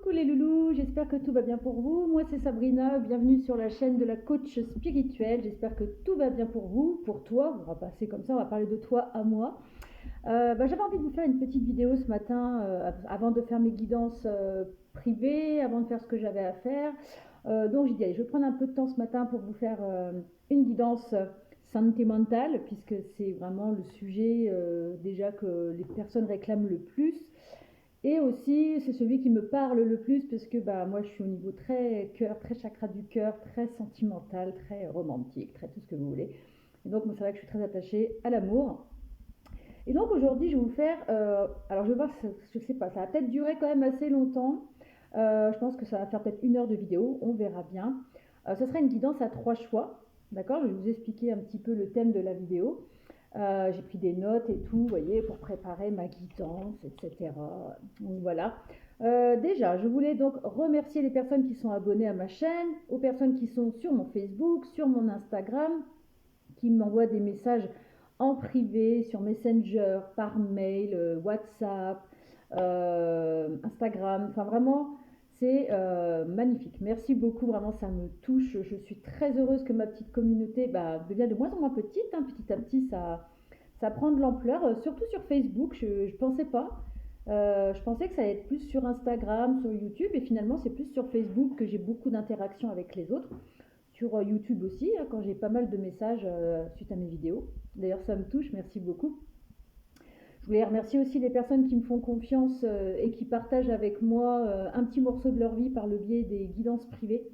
Coucou les loulous, j'espère que tout va bien pour vous. Moi c'est Sabrina, bienvenue sur la chaîne de la coach spirituelle. J'espère que tout va bien pour vous, pour toi. On va passer comme ça, on va parler de toi à moi. J'avais envie de vous faire une petite vidéo ce matin avant de faire mes guidances privées, avant de faire ce que j'avais à faire. Donc j'ai dit allez, je vais prendre un peu de temps ce matin pour vous faire une guidance santé mentale, puisque c'est vraiment le sujet déjà que les personnes réclament le plus. Et aussi, c'est celui qui me parle le plus parce que moi, je suis au niveau très cœur, très chakra du cœur, très sentimental, très romantique, très tout ce que vous voulez. Et donc, moi, c'est vrai que je suis très attachée à l'amour. Et donc, aujourd'hui, je vais vous faire... alors, je vais voir, je sais pas, ça va peut-être durer quand même assez longtemps. Je pense que ça va faire peut-être 1 heure de vidéo, on verra bien. Ce sera une guidance à 3 choix, d'accord? Je vais vous expliquer un petit peu le thème de la vidéo. J'ai pris des notes et tout, vous voyez, pour préparer ma guidance, etc. Donc voilà. Déjà, je voulais donc remercier les personnes qui sont abonnées à ma chaîne, aux personnes qui sont sur mon Facebook, sur mon Instagram, qui m'envoient des messages en privé, sur Messenger, par mail, WhatsApp, Instagram. Enfin vraiment, c'est magnifique. Merci beaucoup, vraiment, ça me touche. Je suis très heureuse que ma petite communauté devient de moins en moins petite. Hein. Petit à petit, ça prend de l'ampleur, surtout sur Facebook. Je ne pensais pas. Je pensais que ça allait être plus sur Instagram, sur YouTube, et finalement, c'est plus sur Facebook que j'ai beaucoup d'interactions avec les autres. Sur YouTube aussi, hein, quand j'ai pas mal de messages suite à mes vidéos. D'ailleurs, ça me touche, merci beaucoup. Je voulais remercier aussi les personnes qui me font confiance et qui partagent avec moi un petit morceau de leur vie par le biais des guidances privées.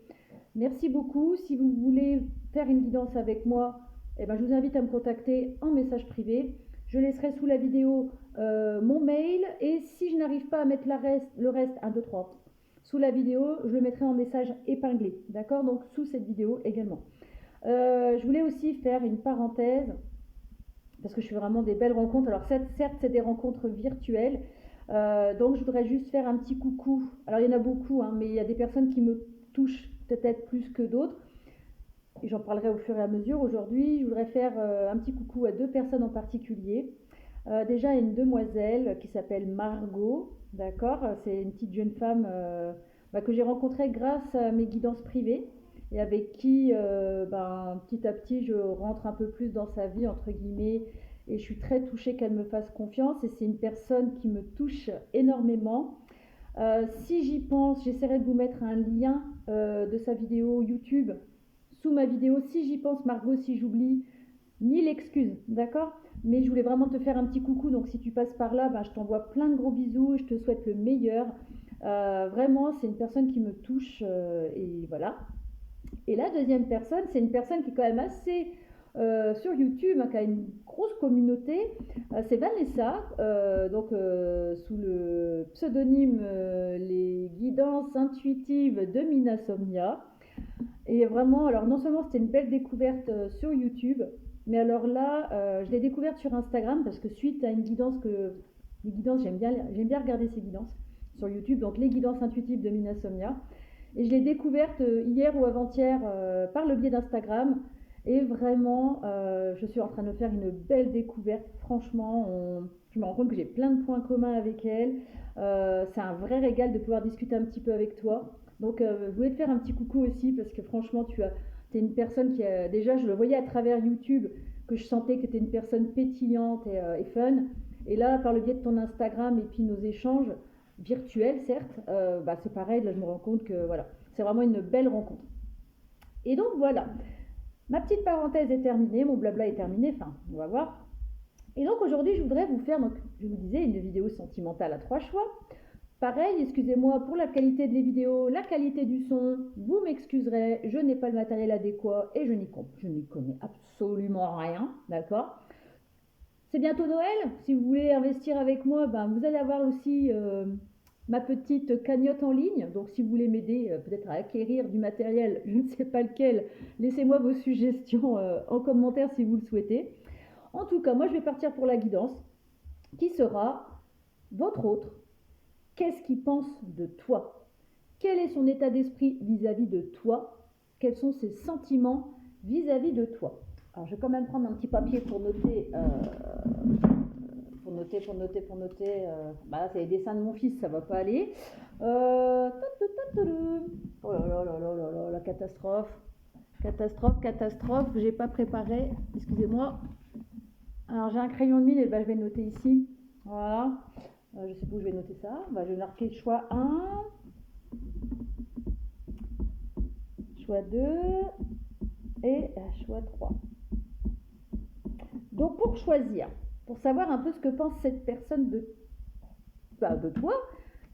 Merci beaucoup. Si vous voulez faire une guidance avec moi, je vous invite à me contacter en message privé. Je laisserai sous la vidéo mon mail, et si je n'arrive pas à mettre le reste, 1, 2, 3, sous la vidéo, je le mettrai en message épinglé. D'accord? Donc sous cette vidéo également. Je voulais aussi faire une parenthèse, parce que je fais vraiment des belles rencontres. Alors certes, c'est des rencontres virtuelles, donc je voudrais juste faire un petit coucou. Alors il y en a beaucoup, hein, mais il y a des personnes qui me touchent peut-être plus que d'autres, et j'en parlerai au fur et à mesure. Aujourd'hui, je voudrais faire un petit coucou à 2 personnes en particulier. Déjà, une demoiselle qui s'appelle Margot, d'accord? C'est une petite jeune femme que j'ai rencontrée grâce à mes guidances privées, et avec qui petit à petit je rentre un peu plus dans sa vie entre guillemets, et je suis très touchée qu'elle me fasse confiance, et c'est une personne qui me touche énormément. Si j'y pense, j'essaierai de vous mettre un lien de sa vidéo YouTube sous ma vidéo. Si j'y pense, Margot, si j'oublie, 1000 excuses, d'accord? Mais je voulais vraiment te faire un petit coucou, donc si tu passes par là, je t'envoie plein de gros bisous, je te souhaite le meilleur. Vraiment, c'est une personne qui me touche, et voilà. Et la deuxième personne, c'est une personne qui est quand même assez sur YouTube, hein, qui a une grosse communauté. C'est Vanessa, sous le pseudonyme Les Guidances Intuitives de Minasomnia. Et vraiment, alors non seulement c'était une belle découverte sur YouTube, mais alors là, je l'ai découverte sur Instagram, parce que suite à une guidance les guidances, j'aime bien regarder ces guidances sur YouTube, donc les guidances intuitives de Minasomnia. Et je l'ai découverte hier ou avant-hier par le biais d'Instagram. Et vraiment, je suis en train de faire une belle découverte. Franchement, je me rends compte que j'ai plein de points communs avec elle. C'est un vrai régal de pouvoir discuter un petit peu avec toi. Donc, je voulais te faire un petit coucou aussi, parce que franchement, tu es une personne qui a... Déjà, je le voyais à travers YouTube, que je sentais que tu es une personne pétillante et fun. Et là, par le biais de ton Instagram et puis nos échanges, virtuel certes, c'est pareil. Là je me rends compte que voilà, c'est vraiment une belle rencontre. Et donc voilà, ma petite parenthèse est terminée, mon blabla est terminé, enfin on va voir. Et donc aujourd'hui je voudrais vous faire, donc je vous disais, une vidéo sentimentale à 3 choix. Pareil, excusez-moi pour la qualité des vidéos, la qualité du son, vous m'excuserez, je n'ai pas le matériel adéquat et je n'y connais absolument rien, d'accord? C'est bientôt Noël. Si vous voulez investir avec moi, vous allez avoir aussi ma petite cagnotte en ligne. Donc si vous voulez m'aider peut-être à acquérir du matériel, je ne sais pas lequel, laissez-moi vos suggestions en commentaire si vous le souhaitez. En tout cas, moi je vais partir pour la guidance, qui sera votre autre. Qu'est-ce qu'il pense de toi? Quel est son état d'esprit vis-à-vis de toi? Quels sont ses sentiments vis-à-vis de toi? Alors je vais quand même prendre un petit papier pour pour noter. Bah, c'est les dessins de mon fils, ça va pas aller. Oh là là là là là là, la catastrophe. Catastrophe, j'ai pas préparé, excusez-moi. Alors j'ai un crayon de mine, et ben, je vais noter ici. Voilà. Je sais pas où je vais noter ça. Bah, je vais marquer choix 1, choix 2 et choix 3. Donc pour choisir, pour savoir un peu ce que pense cette personne de toi,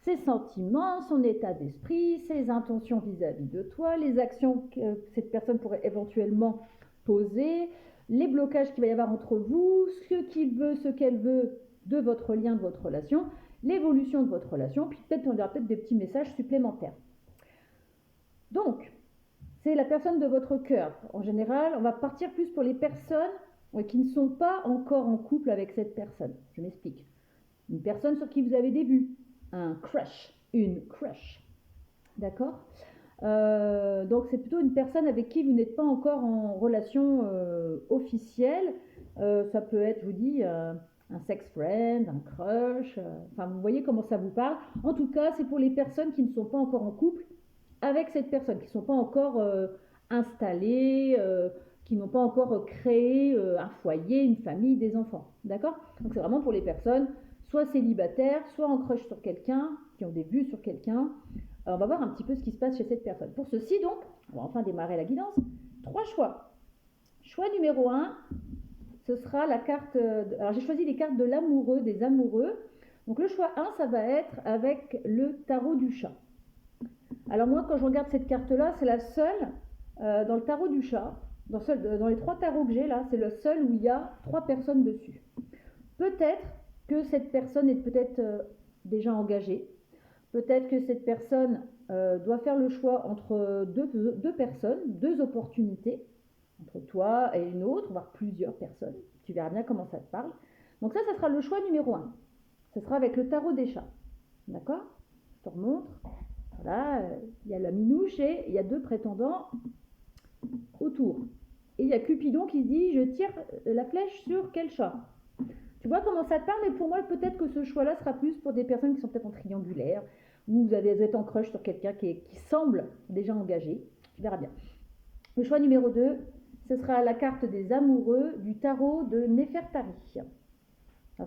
ses sentiments, son état d'esprit, ses intentions vis-à-vis de toi, les actions que cette personne pourrait éventuellement poser, les blocages qu'il va y avoir entre vous, ce qu'il veut, ce qu'elle veut de votre lien, de votre relation, l'évolution de votre relation, puis peut-être on aura peut-être des petits messages supplémentaires. Donc, c'est la personne de votre cœur. En général, on va partir plus pour les personnes qui ne sont pas encore en couple avec cette personne. Je m'explique. Une personne sur qui vous avez des vues, un crush, une crush. D'accord ? Donc c'est plutôt une personne avec qui vous n'êtes pas encore en relation officielle. Ça peut être, je vous dis, un sex friend, un crush. Enfin, vous voyez comment ça vous parle. En tout cas, c'est pour les personnes qui ne sont pas encore en couple avec cette personne, qui ne sont pas encore installées, qui n'ont pas encore créé un foyer, une famille, des enfants. D'accord ? Donc c'est vraiment pour les personnes soit célibataires, soit en crush sur quelqu'un, qui ont des vues sur quelqu'un. On va voir un petit peu ce qui se passe chez cette personne. Pour ceci, donc, on va enfin démarrer la guidance. 3 choix. Choix numéro 1, ce sera la carte... Alors, j'ai choisi les cartes de l'amoureux, des amoureux. Donc, le choix 1, ça va être avec le tarot du chat. Alors, moi, quand je regarde cette carte-là, c'est la seule dans le tarot du chat. Dans les 3 tarots que j'ai, là, c'est le seul où il y a 3 personnes dessus. Peut-être que cette personne est peut-être déjà engagée. Peut-être que cette personne doit faire le choix entre deux personnes, 2 opportunités, entre toi et une autre, voire plusieurs personnes. Tu verras bien comment ça te parle. Donc ça sera le choix numéro 1. Ce sera avec le tarot des chats. D'accord ? Je te remontre. Voilà, il y a la minouche et il y a 2 prétendants autour. Et il y a Cupidon qui se dit, je tire la flèche sur quel chat ? Tu vois comment ça te parle, mais pour moi, peut-être que ce choix-là sera plus pour des personnes qui sont peut-être en triangulaire, ou vous êtes en crush sur quelqu'un qui semble déjà engagé. Tu verras bien. Le choix numéro 2, ce sera la carte des amoureux du tarot de Néfertari. C'est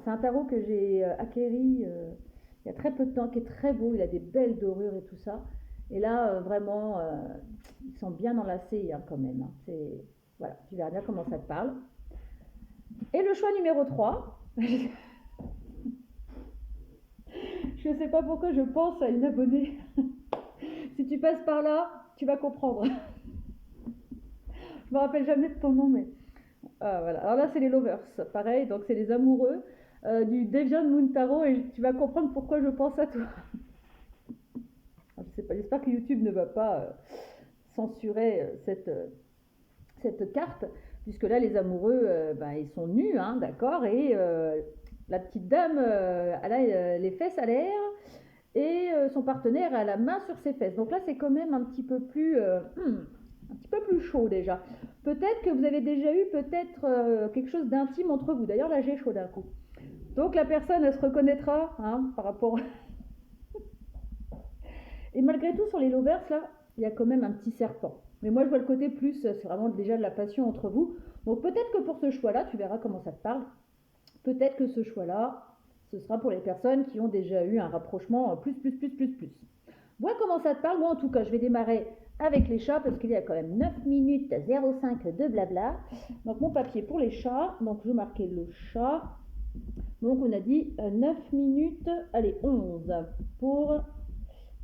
un tarot que j'ai acquéri il y a très peu de temps, qui est très beau, il a des belles dorures et tout ça. Et là, vraiment, ils sont bien enlacés quand même. Voilà, tu verras bien comment ça te parle. Et le choix numéro 3, je ne sais pas pourquoi je pense à une abonnée. Si tu passes par là, tu vas comprendre. Je me rappelle jamais de ton nom, mais voilà. Alors là, c'est les lovers, pareil. Donc c'est les amoureux du Deviant Moon Tarot, et tu vas comprendre pourquoi je pense à toi. Je sais pas. J'espère que YouTube ne va pas censurer cette carte, puisque là, les amoureux, ils sont nus, hein, d'accord, et la petite dame, elle a les fesses à l'air, et son partenaire a la main sur ses fesses. Donc là, c'est quand même un petit peu plus chaud déjà. Peut-être que vous avez déjà eu quelque chose d'intime entre vous. D'ailleurs, là, j'ai chaud d'un coup. Donc la personne, elle se reconnaîtra par rapport... Et malgré tout, sur les lovers, là, il y a quand même un petit serpent. Mais moi, je vois le côté plus, c'est vraiment déjà de la passion entre vous. Donc peut-être que pour ce choix-là, tu verras comment ça te parle. Peut-être que ce choix-là, ce sera pour les personnes qui ont déjà eu un rapprochement plus. Vois comment ça te parle. Moi, en tout cas, je vais démarrer avec les chats parce qu'il y a quand même 9 minutes 05 de blabla. Donc, mon papier pour les chats. Donc, je vais marquer le chat. Donc, on a dit 9 minutes, allez, 11. Pour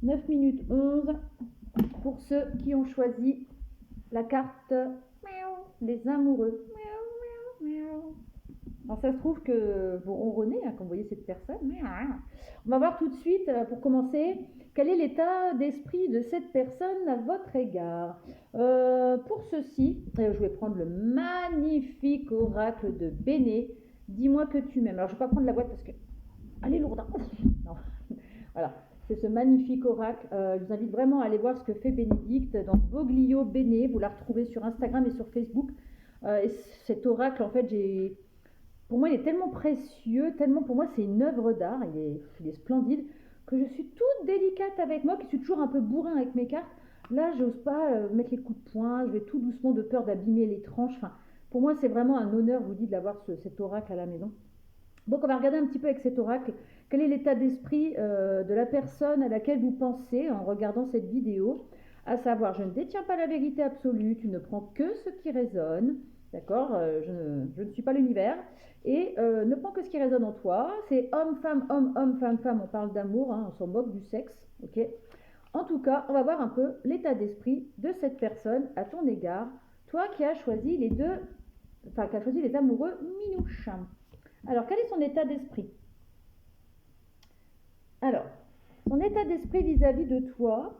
9 minutes 11, pour ceux qui ont choisi la carte des amoureux. Alors ça se trouve que vous ronronnez quand vous voyez cette personne. On va voir tout de suite, pour commencer, quel est l'état d'esprit de cette personne à votre égard. Pour ceci, je vais prendre le magnifique oracle de Béné. Dis-moi que tu m'aimes. Alors je ne vais pas prendre la boîte parce que elle est lourde. Non. Voilà. C'est ce magnifique oracle. Je vous invite vraiment à aller voir ce que fait Bénédicte dans Boglio Béné. Vous la retrouvez sur Instagram et sur Facebook. Et cet oracle, en fait, pour moi, il est tellement précieux, tellement pour moi, c'est une œuvre d'art, il est splendide, que je suis toute délicate avec moi, qui suis toujours un peu bourrin avec mes cartes. Là, j'ose pas mettre les coups de poing, je vais tout doucement de peur d'abîmer les tranches. Enfin, pour moi, c'est vraiment un honneur, je vous dis, d'avoir cet oracle à la maison. Donc, on va regarder un petit peu avec cet oracle quel est l'état d'esprit de la personne à laquelle vous pensez en regardant cette vidéo. À savoir, je ne détiens pas la vérité absolue, tu ne prends que ce qui résonne, d'accord, je ne suis pas l'univers, et ne prends que ce qui résonne en toi. C'est homme, femme, femme, on parle d'amour, hein, on s'en moque du sexe, ok. En tout cas, on va voir un peu l'état d'esprit de cette personne à ton égard, toi qui as choisi les deux, enfin qui as choisi les amoureux minouches. Alors, quel est son état d'esprit? Alors, son état d'esprit vis-à-vis de toi,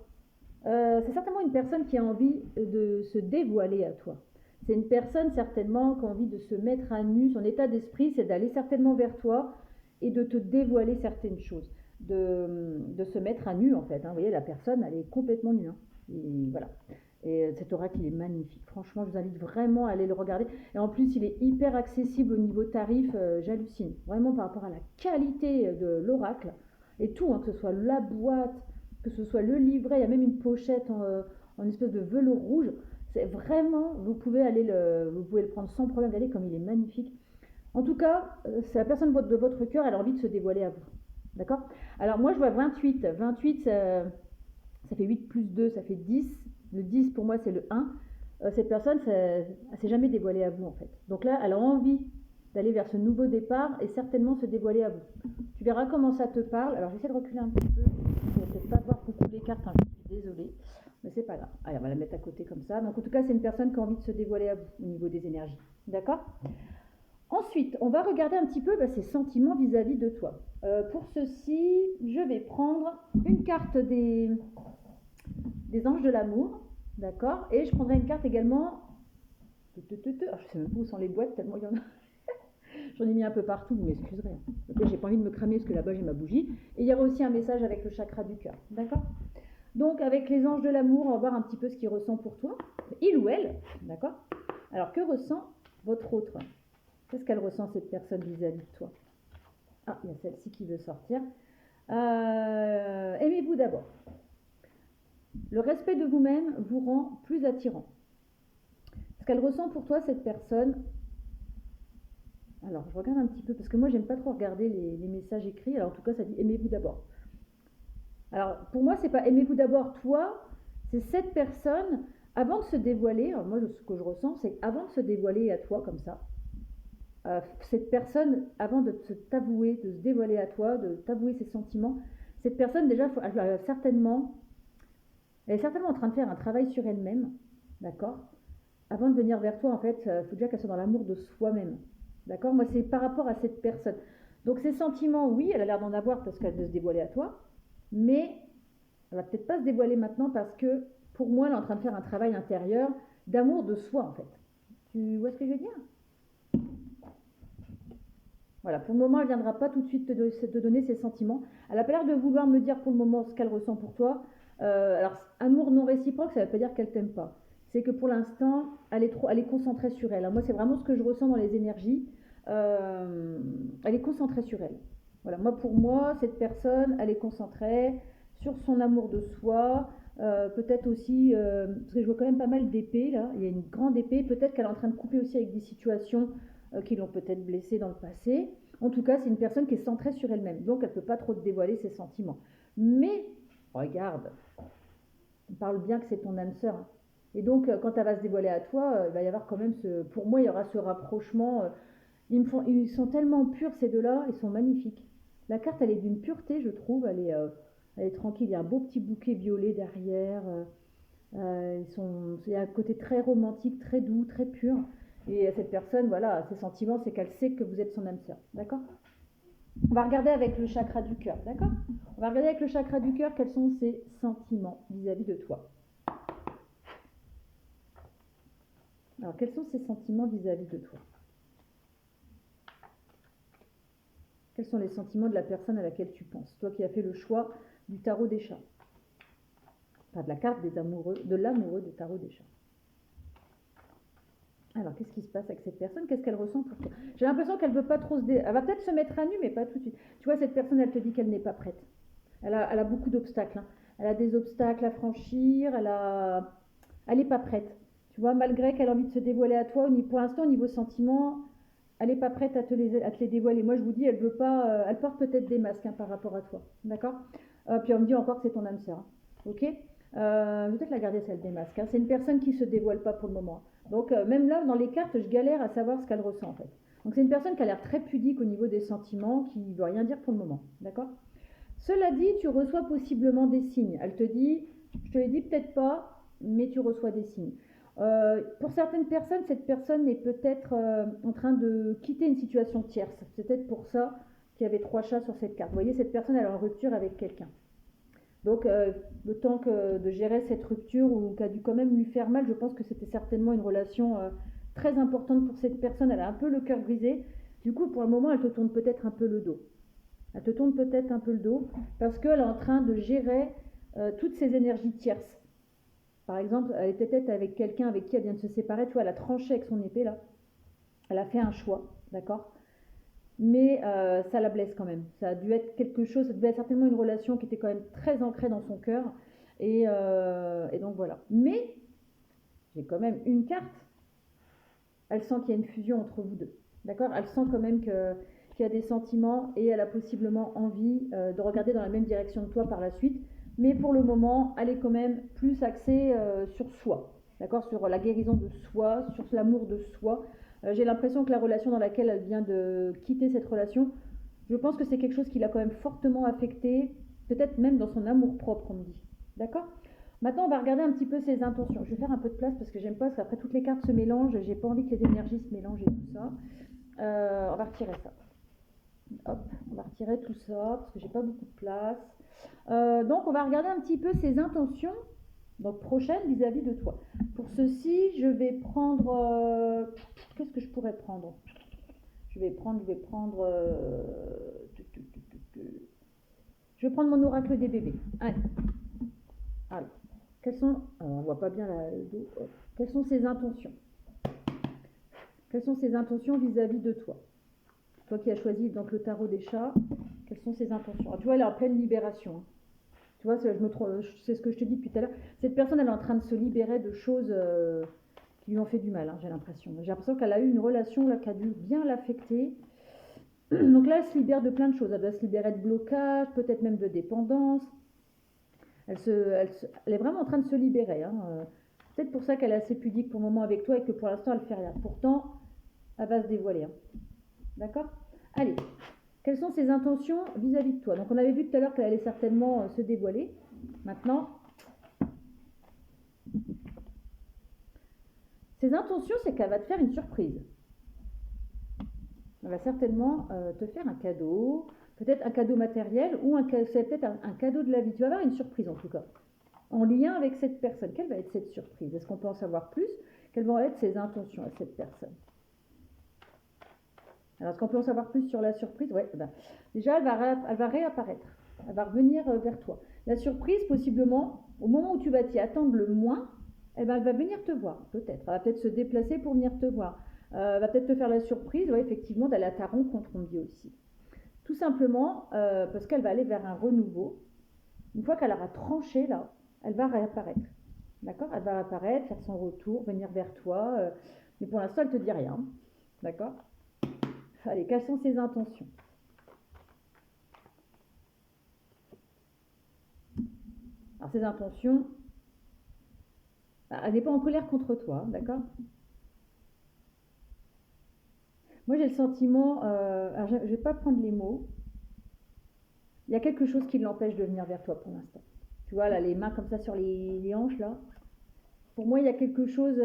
c'est certainement une personne qui a envie de se dévoiler à toi. C'est une personne certainement qui a envie de se mettre à nu. Son état d'esprit, c'est d'aller certainement vers toi et de te dévoiler certaines choses. De se mettre à nu en fait. Hein. Vous voyez, la personne, elle est complètement nue. Hein. Et voilà. Et cet oracle, il est magnifique. Franchement, je vous invite vraiment à aller le regarder. Et en plus, il est hyper accessible au niveau tarif. J'hallucine. Vraiment par rapport à la qualité de l'oracle. Et tout, hein, que ce soit la boîte, que ce soit le livret, il y a même une pochette en espèce de velours rouge. C'est vraiment, vous pouvez le prendre sans problème. Regardez comme il est magnifique. En tout cas, c'est la personne de votre cœur, elle a envie de se dévoiler à vous. D'accord? Alors moi, je vois 28. 28, ça fait 8 plus 2, ça fait 10. Le 10, pour moi, c'est le 1. Cette personne, elle ne s'est jamais dévoilée à vous, en fait. Donc là, elle a envie d'aller vers ce nouveau départ et certainement se dévoiler à vous. Tu verras comment ça te parle. Alors, j'essaie de reculer un petit peu. Je ne vais peut-être pas voir beaucoup les cartes, hein, je suis désolée. Mais c'est pas grave. Allez, on va la mettre à côté comme ça. Donc, en tout cas, c'est une personne qui a envie de se dévoiler à vous au niveau des énergies. D'accord? Ensuite, on va regarder un petit peu ses sentiments vis-à-vis de toi. Pour ceci, je vais prendre une carte des anges de l'amour, d'accord. Et je prendrai une carte également. Alors, je sais même pas où sont les boîtes, tellement il y en a. J'en ai mis un peu partout, vous m'excuserez. Okay, j'ai pas envie de me cramer parce que là-bas j'ai ma bougie. Et il y aura aussi un message avec le chakra du cœur, d'accord. Donc avec les anges de l'amour, on va voir un petit peu ce qu'il ressent pour toi. Il ou elle, d'accord. Alors que ressent votre autre? Qu'est-ce qu'elle ressent cette personne vis-à-vis de toi? Ah, il y a celle-ci qui veut sortir. Aimez-vous d'abord. Le respect de vous-même vous rend plus attirant. Ce qu'elle ressent pour toi, cette personne. Alors, je regarde un petit peu, parce que moi, j'aime pas trop regarder les messages écrits. Alors, en tout cas, ça dit aimez-vous d'abord. Alors, pour moi, c'est pas aimez-vous d'abord toi, c'est cette personne, avant de se dévoiler. Alors, moi, ce que je ressens, c'est avant de se dévoiler à toi, comme ça, cette personne, avant de se t'avouer, de se dévoiler à toi, de t'avouer ses sentiments, cette personne, déjà, elle est certainement en train de faire un travail sur elle-même, d'accord. Avant de venir vers toi, en fait, il faut déjà qu'elle soit dans l'amour de soi-même. D'accord. Moi, c'est par rapport à cette personne. Donc, ses sentiments, oui, elle a l'air d'en avoir parce qu'elle veut se dévoiler à toi. Mais elle va peut-être pas se dévoiler maintenant parce que, pour moi, elle est en train de faire un travail intérieur d'amour de soi, en fait. Tu vois ce que je veux dire? Voilà. Pour le moment, elle ne viendra pas tout de suite te donner ses sentiments. Elle n'a pas l'air de vouloir me dire pour le moment ce qu'elle ressent pour toi. Alors, amour non réciproque, ça ne veut pas dire qu'elle t'aime pas. C'est que pour l'instant, elle est concentrée sur elle. Alors moi, c'est vraiment ce que je ressens dans les énergies. Elle est concentrée sur elle. Voilà, pour moi, cette personne, elle est concentrée sur son amour de soi. Peut-être aussi, parce que je vois quand même pas mal d'épées là. Il y a une grande épée. Peut-être qu'elle est en train de couper aussi avec des situations qui l'ont peut-être blessée dans le passé. En tout cas, c'est une personne qui est centrée sur elle-même. Donc, elle ne peut pas trop te dévoiler ses sentiments. Mais, regarde, on parle bien que c'est ton âme sœur. Hein. Et donc, quand elle va se dévoiler à toi, il va y avoir quand même pour moi, il y aura ce rapprochement. Ils sont tellement purs ces deux-là, ils sont magnifiques. La carte, elle est d'une pureté, je trouve. Elle est tranquille. Il y a un beau petit bouquet violet derrière. Il y a un côté très romantique, très doux, très pur. Et cette personne, voilà, ses sentiments, c'est qu'elle sait que vous êtes son âme sœur. D'accord. On va regarder avec le chakra du cœur, d'accord. On va regarder avec le chakra du cœur quels sont ses sentiments vis-à-vis de toi. Alors, quels sont ses sentiments vis-à-vis de toi? Quels sont les sentiments de la personne à laquelle tu penses? Toi qui as fait le choix du tarot des chats. Enfin, de la carte des amoureux, de l'amoureux du tarot des chats. Alors, qu'est-ce qui se passe avec cette personne? Qu'est-ce qu'elle ressent pour toi? J'ai l'impression qu'elle veut pas trop Elle va peut-être se mettre à nu, mais pas tout de suite. Tu vois, cette personne, elle te dit qu'elle n'est pas prête. Elle a beaucoup d'obstacles, hein. Elle a des obstacles à franchir, elle est pas prête. Tu vois, malgré qu'elle a envie de se dévoiler à toi, pour l'instant, au niveau sentiment, elle n'est pas prête à te les dévoiler. Moi, je vous dis, elle veut pas, elle porte peut-être des masques, hein, par rapport à toi. D'accord. Puis on me dit encore que c'est ton âme sœur, hein. Ok. Je vais peut-être la garder, celle des masques, hein. C'est une personne qui se dévoile pas pour le moment. Donc, même là, dans les cartes, je galère à savoir ce qu'elle ressent, en fait. Donc, c'est une personne qui a l'air très pudique au niveau des sentiments, qui ne veut rien dire pour le moment. D'accord. Cela dit, tu reçois possiblement des signes. Elle te dit, je te l'ai dit peut-être pas, mais tu reçois des signes. Pour certaines personnes, cette personne est peut-être en train de quitter une situation tierce. C'est peut-être pour ça qu'il y avait 3 chats sur cette carte. Vous voyez, cette personne elle est en rupture avec quelqu'un. Donc, le temps de gérer cette rupture ou qui a dû quand même lui faire mal, je pense que c'était certainement une relation très importante pour cette personne. Elle a un peu le cœur brisé. Du coup, pour le moment, elle te tourne peut-être un peu le dos. Elle te tourne peut-être un peu le dos parce qu'elle est en train de gérer toutes ses énergies tierces. Par exemple, elle était peut-être avec quelqu'un avec qui elle vient de se séparer. Tu vois, elle a tranché avec son épée là. Elle a fait un choix, d'accord. Mais ça la blesse quand même. Ça a dû être quelque chose, ça devait être certainement une relation qui était quand même très ancrée dans son cœur. Et donc voilà. Mais j'ai quand même une carte. Elle sent qu'il y a une fusion entre vous deux. D'accord. Elle sent quand même qu'il y a des sentiments et elle a possiblement envie de regarder dans la même direction que toi par la suite. Mais pour le moment, elle est quand même plus axée sur soi. D'accord. Sur la guérison de soi, sur l'amour de soi. J'ai l'impression que la relation dans laquelle elle vient de quitter cette relation, je pense que c'est quelque chose qui l'a quand même fortement affectée, peut-être même dans son amour propre, on me dit. D'accord. Maintenant, on va regarder un petit peu ses intentions. Je vais faire un peu de place parce que j'aime pas, parce qu'après toutes les cartes se mélangent, j'ai pas envie que les énergies se mélangent et tout ça. On va retirer ça. Hop, on va retirer tout ça parce que j'ai pas beaucoup de place. Donc, on va regarder un petit peu ses intentions, donc prochaines vis-à-vis de toi. Pour ceci, je vais prendre. Qu'est-ce que je pourrais prendre? Je vais prendre. Je vais prendre mon oracle des bébés. Allez. Alors, quelles sont. Alors, on voit pas bien le dos. Quelles sont ses intentions? Quelles sont ses intentions vis-à-vis de toi? Toi qui as choisi donc le tarot des chats, quelles sont ses intentions? Alors, tu vois, elle est en pleine libération, hein. Tu vois, c'est ce que je te dis depuis tout à l'heure. Cette personne, elle est en train de se libérer de choses qui lui ont fait du mal, hein, j'ai l'impression. J'ai l'impression qu'elle a eu une relation là, qui a dû bien l'affecter. Donc là, elle se libère de plein de choses. Elle doit se libérer de blocage, peut-être même de dépendance. Elle est vraiment en train de se libérer, hein. Peut-être pour ça qu'elle est assez pudique pour le moment avec toi et que pour l'instant, elle ne fait rien. Pourtant, elle va se dévoiler, hein. D'accord. Allez, quelles sont ses intentions vis-à-vis de toi? Donc, on avait vu tout à l'heure qu'elle allait certainement se dévoiler. Maintenant, ses intentions, c'est qu'elle va te faire une surprise. Elle va certainement te faire un cadeau, peut-être un cadeau matériel ou c'est peut-être un cadeau de la vie. Tu vas avoir une surprise en tout cas, en lien avec cette personne. Quelle va être cette surprise? Est-ce qu'on peut en savoir plus? Quelles vont être ses intentions à cette personne? Alors, est-ce qu'on peut en savoir plus sur la surprise? Ouais, ben, déjà, elle va réapparaître. Elle va revenir vers toi. La surprise, possiblement, au moment où tu vas t'y attendre le moins, elle va venir te voir, peut-être. Elle va peut-être se déplacer pour venir te voir. Elle va peut-être te faire la surprise, ouais, effectivement, d'aller à ta rencontre, on dit aussi. Tout simplement parce qu'elle va aller vers un renouveau. Une fois qu'elle aura tranché, là, elle va réapparaître. D'accord. Elle va apparaître, faire son retour, venir vers toi. Mais pour l'instant, elle ne te dit rien. D'accord. Allez, quelles sont ses intentions? Alors, ses intentions, elle n'est pas en colère contre toi, d'accord. Moi, j'ai le sentiment, alors je ne vais pas prendre les mots, il y a quelque chose qui l'empêche de venir vers toi pour l'instant. Tu vois, là, les mains comme ça sur les hanches, là. Pour moi, il y a quelque chose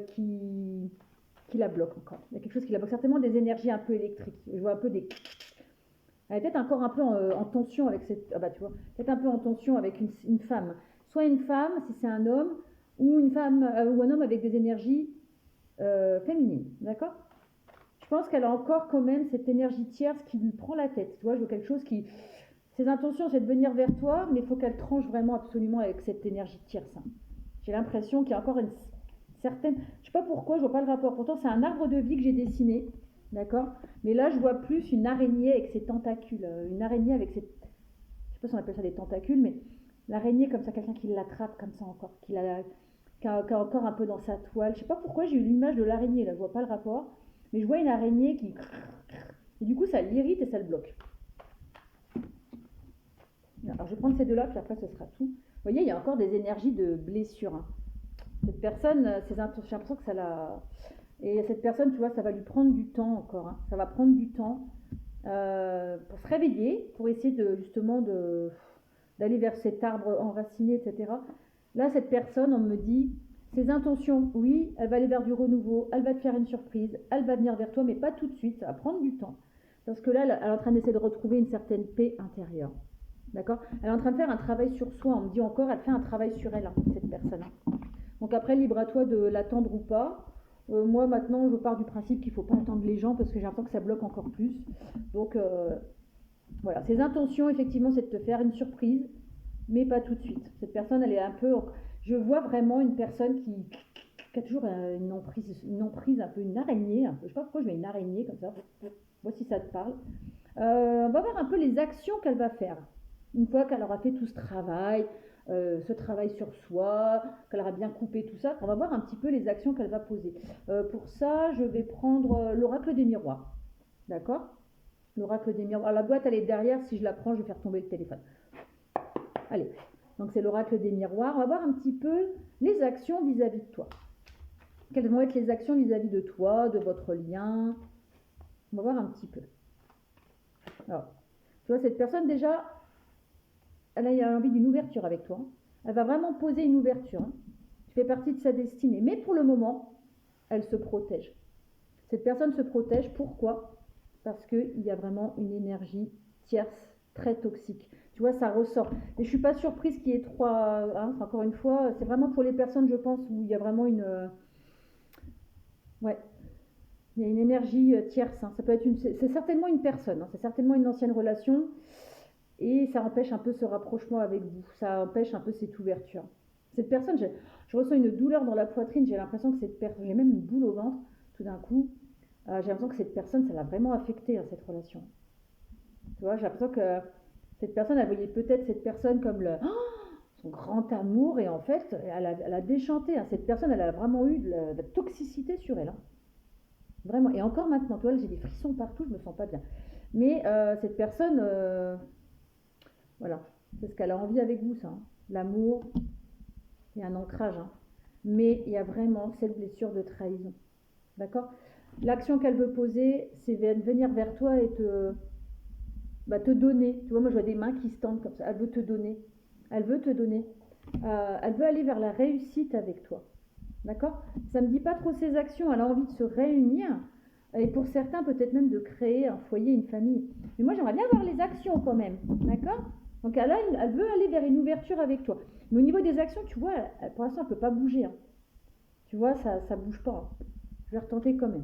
qui la bloque encore. Il y a quelque chose qui la bloque, certainement des énergies un peu électriques. Je vois un peu des... Elle est peut-être encore un peu en tension avec cette... Ah bah tu vois, peut-être un peu en tension avec une femme. Soit une femme, si c'est un homme, ou une femme ou un homme avec des énergies féminines. D'accord. Je pense qu'elle a encore quand même cette énergie tierce qui lui prend la tête. Tu vois, je vois quelque chose qui... Ses intentions, c'est de venir vers toi, mais il faut qu'elle tranche vraiment absolument avec cette énergie tierce, hein. J'ai l'impression qu'il y a encore certaines, je sais pas pourquoi, je vois pas le rapport. Pourtant, c'est un arbre de vie que j'ai dessiné, d'accord? Mais là, je vois plus une araignée avec ses tentacules, une araignée avec ses, je sais pas si on appelle ça des tentacules, mais l'araignée comme ça, quelqu'un qui l'attrape comme ça encore, qui a encore un peu dans sa toile. Je sais pas pourquoi j'ai eu l'image de l'araignée, là, je vois pas le rapport, mais je vois une araignée qui, et du coup, ça l'irrite et ça le bloque. Alors, je vais prendre ces deux-là, puis après, ce sera tout. Vous voyez, il y a encore des énergies de blessure, hein. Cette personne, j'ai l'impression que ça l'a. Et cette personne, tu vois, ça va lui prendre du temps encore, hein. Ça va prendre du temps pour se réveiller, pour essayer de justement d'aller vers cet arbre enraciné, etc. Là, cette personne, on me dit, ses intentions, oui, elle va aller vers du renouveau, elle va te faire une surprise, elle va venir vers toi, mais pas tout de suite, ça va prendre du temps. Parce que là, elle est en train d'essayer de retrouver une certaine paix intérieure. D'accord? Elle est en train de faire un travail sur soi. On me dit encore, elle fait un travail sur elle, hein, cette personne. Donc après, libre à toi de l'attendre ou pas. Moi, maintenant, je pars du principe qu'il ne faut pas attendre les gens parce que j'ai l'impression que ça bloque encore plus. Donc, voilà. Ses intentions, effectivement, c'est de te faire une surprise, mais pas tout de suite. Cette personne, elle est un peu... Je vois vraiment une personne qui a toujours une emprise, un peu une araignée. Un peu. Je ne sais pas pourquoi je mets une araignée comme ça. Moi, si ça te parle. On va voir un peu les actions qu'elle va faire. Une fois qu'elle aura fait tout ce travail sur soi, qu'elle aura bien coupé tout ça, on va voir un petit peu les actions qu'elle va poser. Pour ça, je vais prendre l'oracle des miroirs. D'accord? L'oracle des miroirs. Alors, la boîte, elle est derrière. Si je la prends, je vais faire tomber le téléphone. Allez. Donc, c'est l'oracle des miroirs. On va voir un petit peu les actions vis-à-vis de toi. Quelles vont être les actions vis-à-vis de toi, de votre lien? On va voir un petit peu. Alors, tu vois, cette personne, déjà, elle a envie d'une ouverture avec toi. Elle va vraiment poser une ouverture. Tu fais partie de sa destinée. Mais pour le moment, elle se protège. Cette personne se protège. Pourquoi? Parce qu'il y a vraiment une énergie tierce très toxique. Tu vois, ça ressort. Et je ne suis pas surprise qu'il y ait trois... Hein, encore une fois, c'est vraiment pour les personnes, je pense, où il y a vraiment une... Ouais. Il y a une énergie tierce. Hein. Ça peut être c'est certainement une personne. Hein. C'est certainement une ancienne relation. Et ça empêche un peu ce rapprochement avec vous. Ça empêche un peu cette ouverture. Cette personne, je ressens une douleur dans la poitrine. J'ai l'impression que cette personne, j'ai même une boule au ventre tout d'un coup. J'ai l'impression que cette personne, ça l'a vraiment affectée, hein, cette relation. Tu vois, j'ai l'impression que cette personne, elle voyait peut-être cette personne comme son grand amour. Et en fait, elle a déchanté. Hein. Cette personne, elle a vraiment eu de la toxicité sur elle. Hein. Vraiment. Et encore maintenant, tu vois, j'ai des frissons partout, je me sens pas bien. Mais cette personne... Voilà, c'est ce qu'elle a envie avec vous, ça. Hein. L'amour, il y a un ancrage. Hein. Mais il y a vraiment cette blessure de trahison. D'accord? L'action qu'elle veut poser, c'est venir vers toi et te donner. Tu vois, moi, je vois des mains qui se tendent comme ça. Elle veut te donner. Elle veut te donner. Elle veut aller vers la réussite avec toi. D'accord? Ça ne me dit pas trop ses actions. Elle a envie de se réunir. Et pour certains, peut-être même de créer un foyer, une famille. Mais moi, j'aimerais bien voir les actions quand même. D'accord? Donc elle veut aller vers une ouverture avec toi. Mais au niveau des actions, tu vois, pour l'instant, elle ne peut pas bouger. Hein. Tu vois, ça ne bouge pas. Hein. Je vais retenter quand même.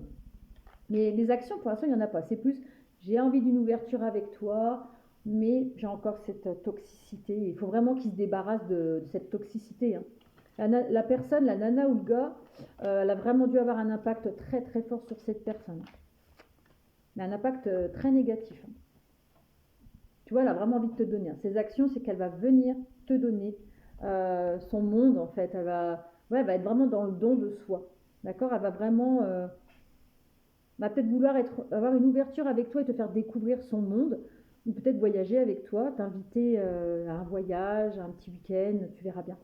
Mais les actions, pour l'instant, il n'y en a pas. C'est plus, j'ai envie d'une ouverture avec toi, mais j'ai encore cette toxicité. Il faut vraiment qu'il se débarrasse de cette toxicité. Hein. La personne, la nana ou le gars, elle a vraiment dû avoir un impact très très fort sur cette personne. Mais un impact très négatif. Hein. Tu vois, elle a vraiment envie de te donner. Ses actions, c'est qu'elle va venir te donner son monde, en fait. Elle va être vraiment dans le don de soi. D'accord? Elle va vraiment... va peut-être vouloir avoir une ouverture avec toi et te faire découvrir son monde. Ou peut-être voyager avec toi, t'inviter à un voyage, à un petit week-end, tu verras bien.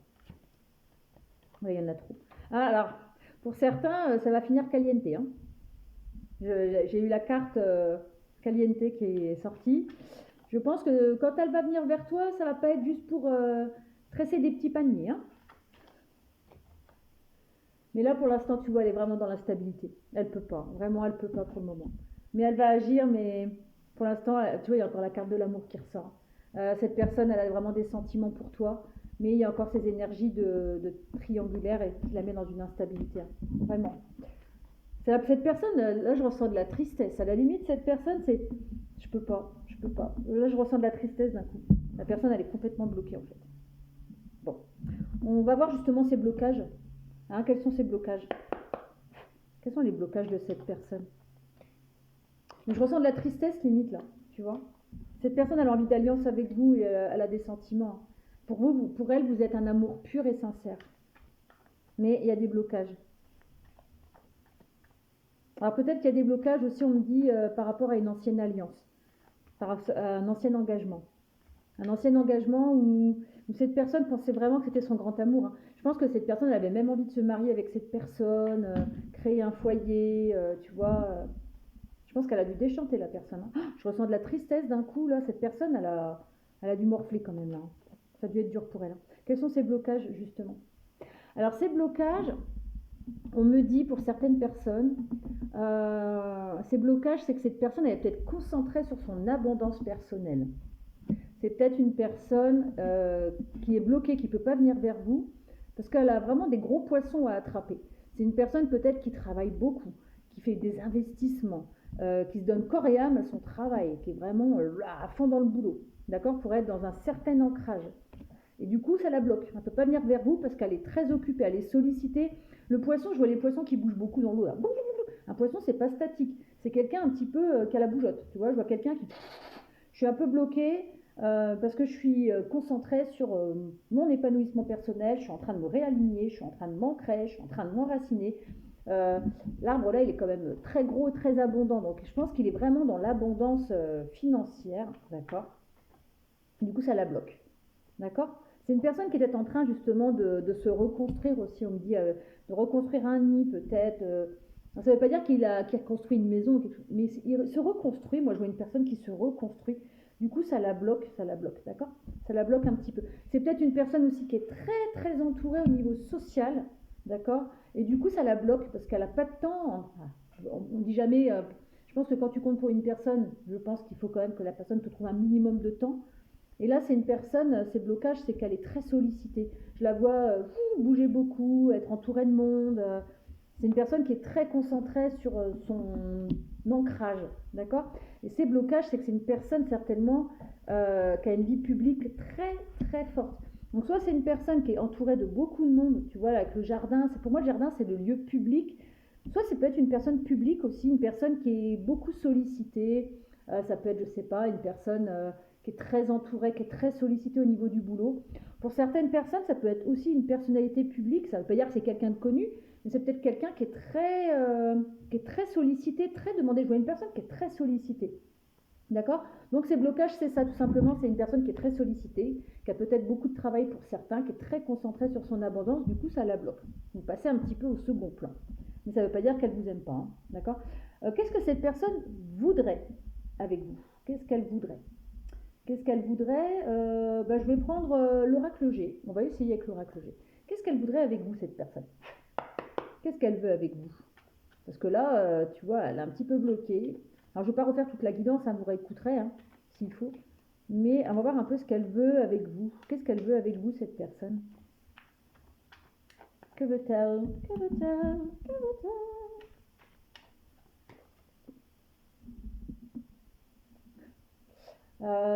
Oui, il y en a trop. Ah, alors, pour certains, ça va finir caliente. Hein. J'ai eu la carte caliente qui est sortie. Je pense que quand elle va venir vers toi, ça va pas être juste pour tresser des petits paniers. Hein. Mais là, pour l'instant, tu vois, elle est vraiment dans l'instabilité. Elle peut pas. Vraiment, elle peut pas pour le moment. Mais elle va agir, mais pour l'instant, tu vois, il y a encore la carte de l'amour qui ressort. Cette personne, elle a vraiment des sentiments pour toi, mais il y a encore ces énergies de triangulaire et qui la met dans une instabilité. Hein. Vraiment. Cette personne, là, je ressens de la tristesse. À la limite, cette personne, c'est... Je peux pas. Là, je ressens de la tristesse d'un coup. La personne, elle est complètement bloquée, en fait. Bon. On va voir justement ces blocages. Hein, quels sont ces blocages? Quels sont les blocages de cette personne? Mais je ressens de la tristesse limite là, tu vois. Cette personne elle a envie d'alliance avec vous et elle a des sentiments. Pour vous, pour elle, vous êtes un amour pur et sincère. Mais il y a des blocages. Alors peut-être qu'il y a des blocages aussi, on me dit, par rapport à une ancienne alliance, à un ancien engagement. Un ancien engagement où cette personne pensait vraiment que c'était son grand amour. Hein. Je pense que cette personne elle avait même envie de se marier avec cette personne, créer un foyer, tu vois. Je pense qu'elle a dû déchanter la personne. Hein. Je ressens de la tristesse d'un coup, là. Cette personne, elle a dû morfler quand même, là. Ça a dû être dur pour elle. Hein. Quels sont ces blocages, justement? Alors, ces blocages, on me dit pour certaines personnes, ces blocages, c'est que cette personne, elle est peut-être concentrée sur son abondance personnelle. C'est peut-être une personne qui est bloquée, qui ne peut pas venir vers vous, parce qu'elle a vraiment des gros poissons à attraper. C'est une personne peut-être qui travaille beaucoup, qui fait des investissements, qui se donne corps et âme à son travail, qui est vraiment à fond dans le boulot, d'accord, pour être dans un certain ancrage. Et du coup, ça la bloque. Elle ne peut pas venir vers vous parce qu'elle est très occupée, elle est sollicitée. Le poisson, je vois les poissons qui bougent beaucoup dans l'eau. Là. Un poisson, c'est pas statique. C'est quelqu'un un petit peu qui a la bougeotte. Tu vois, je vois quelqu'un qui... Je suis un peu bloquée parce que je suis concentrée sur mon épanouissement personnel. Je suis en train de me réaligner, je suis en train de m'ancrer, je suis en train de m'enraciner. L'arbre là, il est quand même très gros, très abondant. Donc, je pense qu'il est vraiment dans l'abondance financière. D'accord. Du coup, ça la bloque. D'accord. C'est une personne qui est en train justement de se reconstruire aussi, on me dit, de reconstruire un nid peut-être. Ça ne veut pas dire qu'il a construit une maison, mais il se reconstruit. Moi, je vois une personne qui se reconstruit. Du coup, ça la bloque, d'accord. Ça la bloque un petit peu. C'est peut-être une personne aussi qui est très, très entourée au niveau social, d'accord. Et du coup, ça la bloque parce qu'elle n'a pas de temps. On ne dit jamais... je pense que quand tu comptes pour une personne, je pense qu'il faut quand même que la personne te trouve un minimum de temps. Et là, c'est une personne, ses blocages, c'est qu'elle est très sollicitée. Je la vois bouger beaucoup, être entourée de monde. C'est une personne qui est très concentrée sur son ancrage, d'accord. Et ses blocages, c'est que c'est une personne certainement qui a une vie publique très très forte. Donc soit c'est une personne qui est entourée de beaucoup de monde, tu vois, avec le jardin. Pour moi, le jardin, c'est le lieu public. Soit c'est peut être une personne publique aussi, une personne qui est beaucoup sollicitée. Ça peut être, je sais pas, une personne qui est très entourée, qui est très sollicitée au niveau du boulot. Pour certaines personnes, ça peut être aussi une personnalité publique. Ça ne veut pas dire que c'est quelqu'un de connu, mais c'est peut-être quelqu'un qui est très sollicité, très demandé. Je vois une personne qui est très sollicitée. D'accord. Donc ces blocages, c'est ça tout simplement. C'est une personne qui est très sollicitée, qui a peut-être beaucoup de travail pour certains, qui est très concentrée sur son abondance. Du coup, ça la bloque. Vous passez un petit peu au second plan. Mais ça ne veut pas dire qu'elle ne vous aime pas. Hein. D'accord. Qu'est-ce que cette personne voudrait avec vous? Qu'est-ce qu'elle voudrait? Qu'est-ce qu'elle voudrait? Je vais prendre l'oracle G. On va essayer avec l'oracle G. Qu'est-ce qu'elle voudrait avec vous, cette personne? Qu'est-ce qu'elle veut avec vous? Parce que là, tu vois, elle est un petit peu bloquée. Alors, je ne vais pas refaire toute la guidance, hein, vous réécouterez hein, s'il faut. Mais on va voir un peu ce qu'elle veut avec vous. Qu'est-ce qu'elle veut avec vous, cette personne? Que veut-elle? Que veut-elle? Que veut-elle?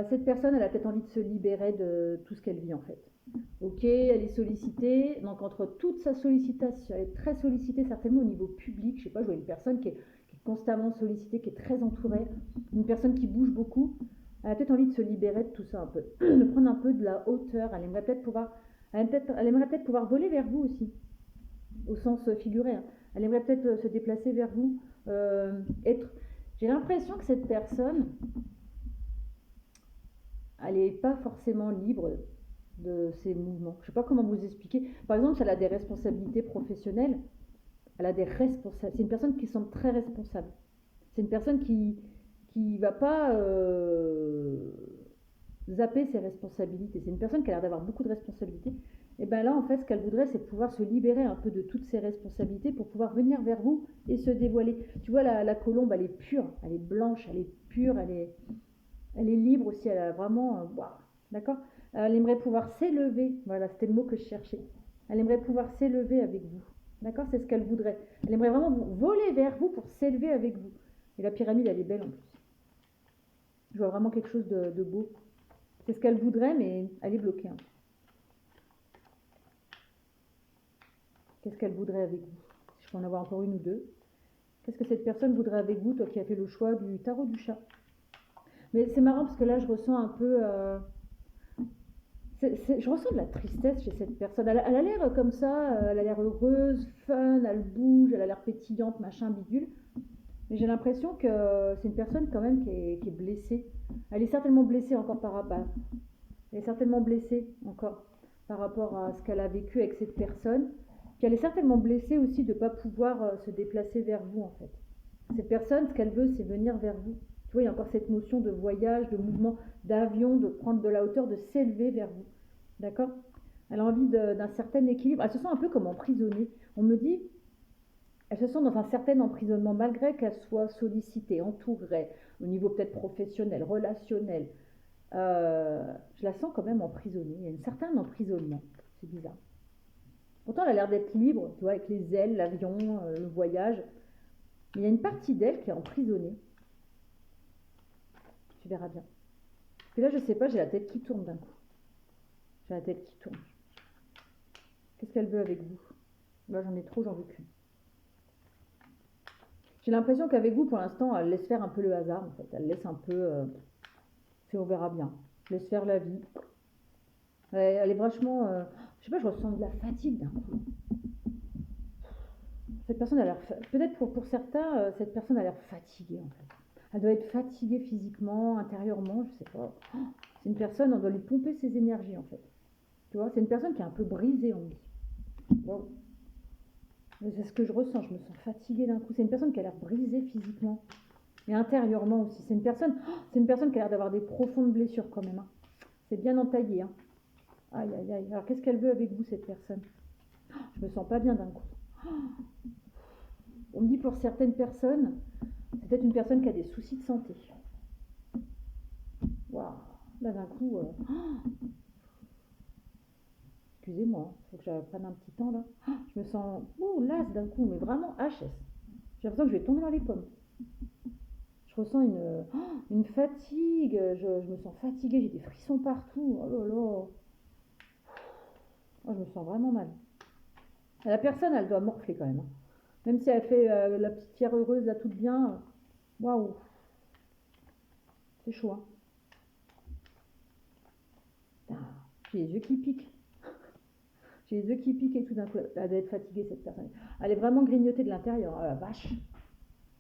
Cette personne, elle a peut-être envie de se libérer de tout ce qu'elle vit en fait. Ok, elle est sollicitée, donc entre toute sa sollicitation, elle est très sollicitée certainement au niveau public, je sais pas, je vois une personne qui est constamment sollicitée, qui est très entourée, une personne qui bouge beaucoup, elle a peut-être envie de se libérer de tout ça un peu, de prendre un peu de la hauteur, elle aimerait peut-être pouvoir voler vers vous aussi, au sens figuré, hein. Elle aimerait peut-être se déplacer vers vous, j'ai l'impression que cette personne, elle n'est pas forcément libre de ses mouvements. Je ne sais pas comment vous expliquer. Par exemple, si elle a des responsabilités professionnelles, elle a des responsables. C'est une personne qui semble très responsable. C'est une personne qui va pas zapper ses responsabilités. C'est une personne qui a l'air d'avoir beaucoup de responsabilités. Et bien là, en fait, ce qu'elle voudrait, c'est pouvoir se libérer un peu de toutes ses responsabilités pour pouvoir venir vers vous et se dévoiler. Tu vois, la colombe, elle est pure, elle est blanche, elle est pure, elle est libre aussi. Elle a vraiment... Wow, d'accord. Elle aimerait pouvoir s'élever. Voilà, c'était le mot que je cherchais. Elle aimerait pouvoir s'élever avec vous. D'accord. C'est ce qu'elle voudrait. Elle aimerait vraiment voler vers vous pour s'élever avec vous. Et la pyramide, elle est belle en plus. Je vois vraiment quelque chose de beau. C'est ce qu'elle voudrait, mais elle est bloquée. Hein. Qu'est-ce qu'elle voudrait avec vous? Je peux en avoir encore une ou deux. Qu'est-ce que cette personne voudrait avec vous, toi qui as fait le choix du tarot du chat? Mais c'est marrant parce que là, je ressens un peu... je ressens de la tristesse chez cette personne. Elle a l'air comme ça, elle a l'air heureuse, fun, elle bouge, elle a l'air pétillante, machin, bidule. Mais j'ai l'impression que c'est une personne quand même qui est blessée. Elle est certainement blessée encore elle est certainement blessée encore par rapport à ce qu'elle a vécu avec cette personne. Puis elle est certainement blessée aussi de ne pas pouvoir se déplacer vers vous en fait. Cette personne, ce qu'elle veut, c'est venir vers vous. Tu vois, il y a encore cette notion de voyage, de mouvement, d'avion, de prendre de la hauteur, de s'élever vers vous. D'accord? Elle a envie d'un certain équilibre. Elle se sent un peu comme emprisonnée. On me dit, elle se sent dans un certain emprisonnement, malgré qu'elle soit sollicitée, entourée, au niveau peut-être professionnel, relationnel. Je la sens quand même emprisonnée. Il y a un certain emprisonnement. C'est bizarre. Pourtant, elle a l'air d'être libre, tu vois, avec les ailes, l'avion, le voyage. Mais il y a une partie d'elle qui est emprisonnée. Tu verras bien. Puis là, je sais pas, j'ai la tête qui tourne d'un coup. J'ai la tête qui tourne. Qu'est-ce qu'elle veut avec vous? Là, j'en ai trop, j'en veux qu'une. J'ai l'impression qu'avec vous, pour l'instant, elle laisse faire un peu le hasard, en fait. Elle laisse un peu... on verra bien. Laisse faire la vie. Elle est vachement... je sais pas, je ressens de la fatigue d'un coup. Cette personne a l'air... Peut-être pour certains, cette personne a l'air fatiguée, en fait. Elle doit être fatiguée physiquement, intérieurement, je sais pas. C'est une personne, on doit lui pomper ses énergies, en fait. Tu vois, c'est une personne qui est un peu brisée, on dit. Wow. C'est ce que je ressens, je me sens fatiguée d'un coup. C'est une personne qui a l'air brisée physiquement, mais intérieurement aussi. C'est une personne qui a l'air d'avoir des profondes blessures quand même. Hein. C'est bien entaillé. Hein. Aïe, aïe, aïe. Alors qu'est-ce qu'elle veut avec vous, cette personne? Je me sens pas bien d'un coup. On me dit pour certaines personnes, c'est peut-être une personne qui a des soucis de santé. Waouh. Là d'un coup... Excusez-moi, il faut que je prenne un petit temps là. Je me sens lasse d'un coup, mais vraiment HS. J'ai l'impression que je vais tomber dans les pommes. Je ressens une fatigue, je me sens fatiguée, j'ai des frissons partout. Oh là là. Oh, je me sens vraiment mal. La personne, elle doit morfler quand même. Hein. Même si elle fait la petite fière heureuse, là, toute bien. Waouh. C'est chaud. Hein. J'ai les yeux qui piquent. J'ai les yeux qui piquent et tout d'un coup. Elle doit être fatiguée, cette personne. Elle est vraiment grignotée de l'intérieur. Oh la vache.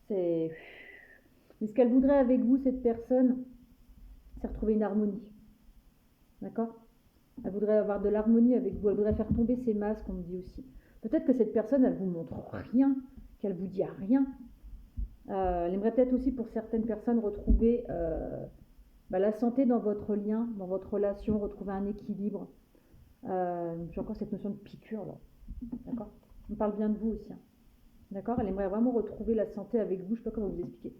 C'est... Mais ce qu'elle voudrait avec vous, cette personne, c'est retrouver une harmonie. D'accord? Elle voudrait avoir de l'harmonie avec vous. Elle voudrait faire tomber ses masques, on me dit aussi. Peut-être que cette personne, elle vous montre rien, qu'elle vous dit rien. Elle aimerait peut-être aussi pour certaines personnes retrouver la santé dans votre lien, dans votre relation, retrouver un équilibre. J'ai encore cette notion de piqûre là. D'accord? On parle bien de vous aussi. Hein. D'accord? Elle aimerait vraiment retrouver la santé avec vous. Je ne sais pas comment vous expliquer.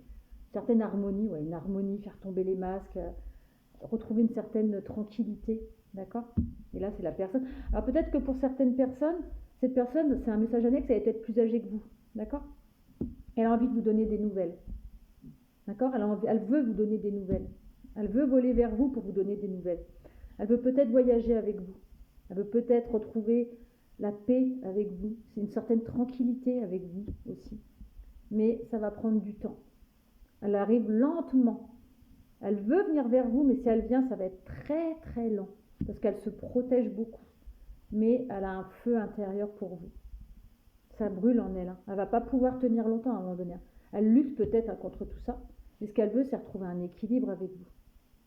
Certaine harmonie, une harmonie, faire tomber les masques, retrouver une certaine tranquillité, d'accord? Et là, c'est la personne. Alors peut-être que pour certaines personnes, cette personne, c'est un message annexe, elle est peut-être plus âgée que vous, d'accord? Elle a envie de vous donner des nouvelles, d'accord? Elle veut vous donner des nouvelles. Elle veut voler vers vous pour vous donner des nouvelles. Elle veut peut-être voyager avec vous. Elle veut peut-être retrouver la paix avec vous. C'est une certaine tranquillité avec vous aussi. Mais ça va prendre du temps. Elle arrive lentement. Elle veut venir vers vous, mais si elle vient, ça va être très très lent. Parce qu'elle se protège beaucoup. Mais elle a un feu intérieur pour vous. Ça brûle en elle. Hein. Elle ne va pas pouvoir tenir longtemps à un moment donné. Elle lutte peut-être contre tout ça. Mais ce qu'elle veut, c'est retrouver un équilibre avec vous.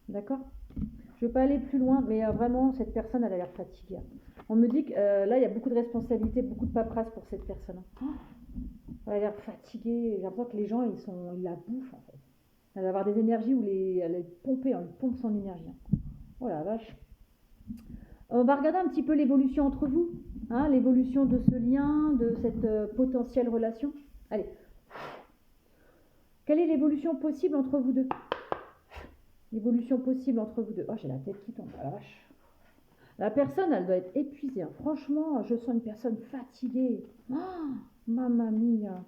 D'accord? Je ne vais pas aller plus loin, mais vraiment, cette personne, elle a l'air fatiguée. On me dit que là, il y a beaucoup de responsabilités, beaucoup de paperasse pour cette personne. Elle a l'air fatiguée. J'ai l'impression que les gens, ils la bouffent, en fait. Elle va avoir des énergies où elle est pompée, elle pompe son énergie. Oh la vache. On va regarder un petit peu l'évolution entre vous, hein, l'évolution de ce lien, de cette potentielle relation. Allez. Quelle est l'évolution possible entre vous deux? L'évolution possible entre vous deux. Oh, j'ai la tête qui tombe. Oh la vache. La personne, elle doit être épuisée. Hein. Franchement, je sens une personne fatiguée. Oh, mamma mia.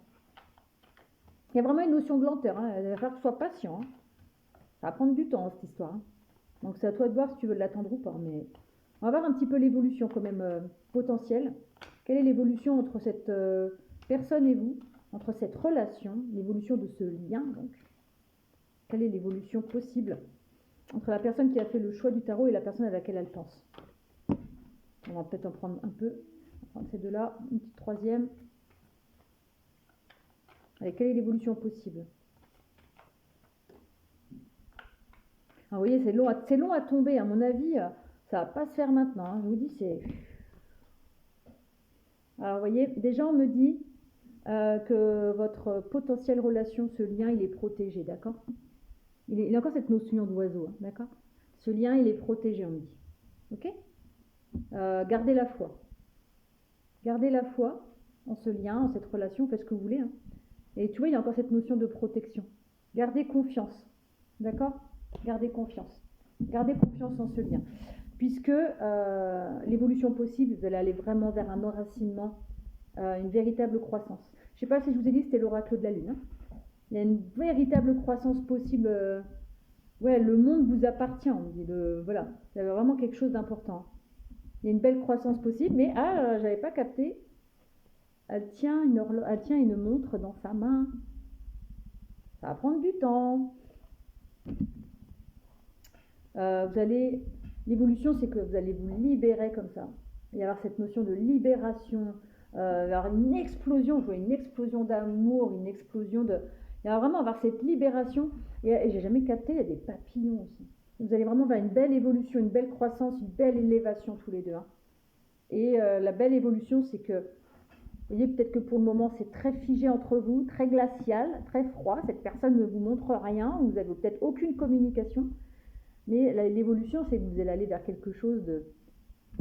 Il y a vraiment une notion de lenteur. Hein. Il va falloir que tu sois patient. Hein. Ça va prendre du temps, cette histoire. Hein. Donc, c'est à toi de voir si tu veux l'attendre ou pas. Mais on va voir un petit peu l'évolution quand même potentielle. Quelle est l'évolution entre cette personne et vous, entre cette relation, l'évolution de ce lien donc. Quelle est l'évolution possible entre la personne qui a fait le choix du tarot et la personne à laquelle elle pense? On va peut-être en prendre un peu. On va prendre ces deux-là, une petite troisième. Allez, quelle est l'évolution possible? Ah, vous voyez, c'est long à tomber. À mon avis, ça va pas se faire maintenant. Hein. Je vous dis, c'est... Alors, vous voyez, déjà, on me dit que votre potentielle relation, ce lien, il est protégé, d'accord? Il a encore cette notion d'oiseau, hein, d'accord? Ce lien, il est protégé, on me dit. Ok? Gardez la foi. Gardez la foi en ce lien, en cette relation, faites ce que vous voulez. Hein. Et tu vois, il y a encore cette notion de protection. Gardez confiance, d'accord? Gardez confiance. Gardez confiance en ce lien. Puisque l'évolution possible, vous allez aller vraiment vers un enracinement, une véritable croissance. Je ne sais pas si je vous ai dit, c'était l'oracle de la Lune. Hein. Il y a une véritable croissance possible. Ouais, le monde vous appartient, on dit. Voilà, il y avait vraiment quelque chose d'important. Il y a une belle croissance possible, mais j'avais pas capté. Elle tient une montre dans sa main. Ça va prendre du temps. L'évolution, c'est que vous allez vous libérer comme ça. Il va y avoir cette notion de libération. Il va y avoir une explosion, je vois une explosion d'amour, une explosion de... Il va vraiment avoir cette libération. Et j'ai jamais capté, il y a des papillons aussi. Vous allez vraiment vers une belle évolution, une belle croissance, une belle élévation tous les deux. Hein. Et la belle évolution, c'est que, vous voyez, peut-être que pour le moment, c'est très figé entre vous, très glacial, très froid. Cette personne ne vous montre rien, vous n'avez peut-être aucune communication. Mais l'évolution, c'est que vous allez aller vers quelque chose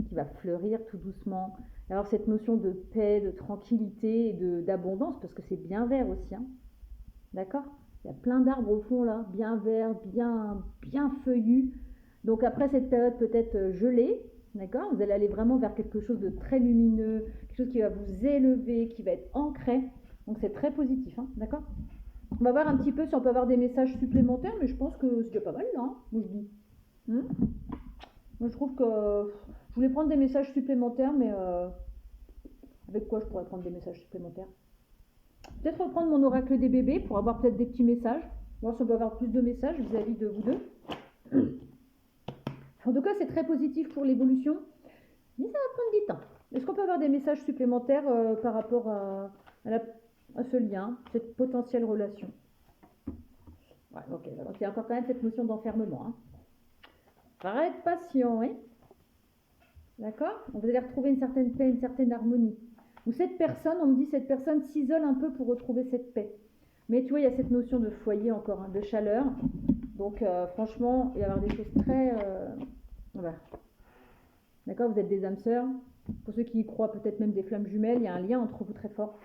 qui va fleurir tout doucement. Alors cette notion de paix, de tranquillité et d'abondance, parce que c'est bien vert aussi. Hein. D'accord? Il y a plein d'arbres au fond là, bien verts, bien feuillus. Donc après cette période peut-être gelée, d'accord? Vous allez aller vraiment vers quelque chose de très lumineux, quelque chose qui va vous élever, qui va être ancré. Donc c'est très positif, hein, d'accord? On va voir un petit peu si on peut avoir des messages supplémentaires, mais je pense que c'est déjà pas mal là, hein, moi je dis. Moi je trouve que je voulais prendre des messages supplémentaires, mais avec quoi je pourrais prendre des messages supplémentaires? Peut-être reprendre mon oracle des bébés pour avoir peut-être des petits messages, voir si on peut avoir plus de messages vis-à-vis de vous deux. En tout cas, c'est très positif pour l'évolution, mais ça va prendre du temps. Est-ce qu'on peut avoir des messages supplémentaires par rapport à ce lien, cette potentielle relation? Ouais, ok, donc il y a encore quand même cette notion d'enfermement. Hein. Faudra être patient, hein. D'accord? Vous allez retrouver une certaine paix, une certaine harmonie. Ou cette personne, on me dit, cette personne s'isole un peu pour retrouver cette paix. Mais tu vois, il y a cette notion de foyer encore, hein, de chaleur. Donc franchement, il va y avoir des choses très... voilà. D'accord? Vous êtes des âmes sœurs. Pour ceux qui y croient, peut-être même des flammes jumelles, il y a un lien entre vous très fort.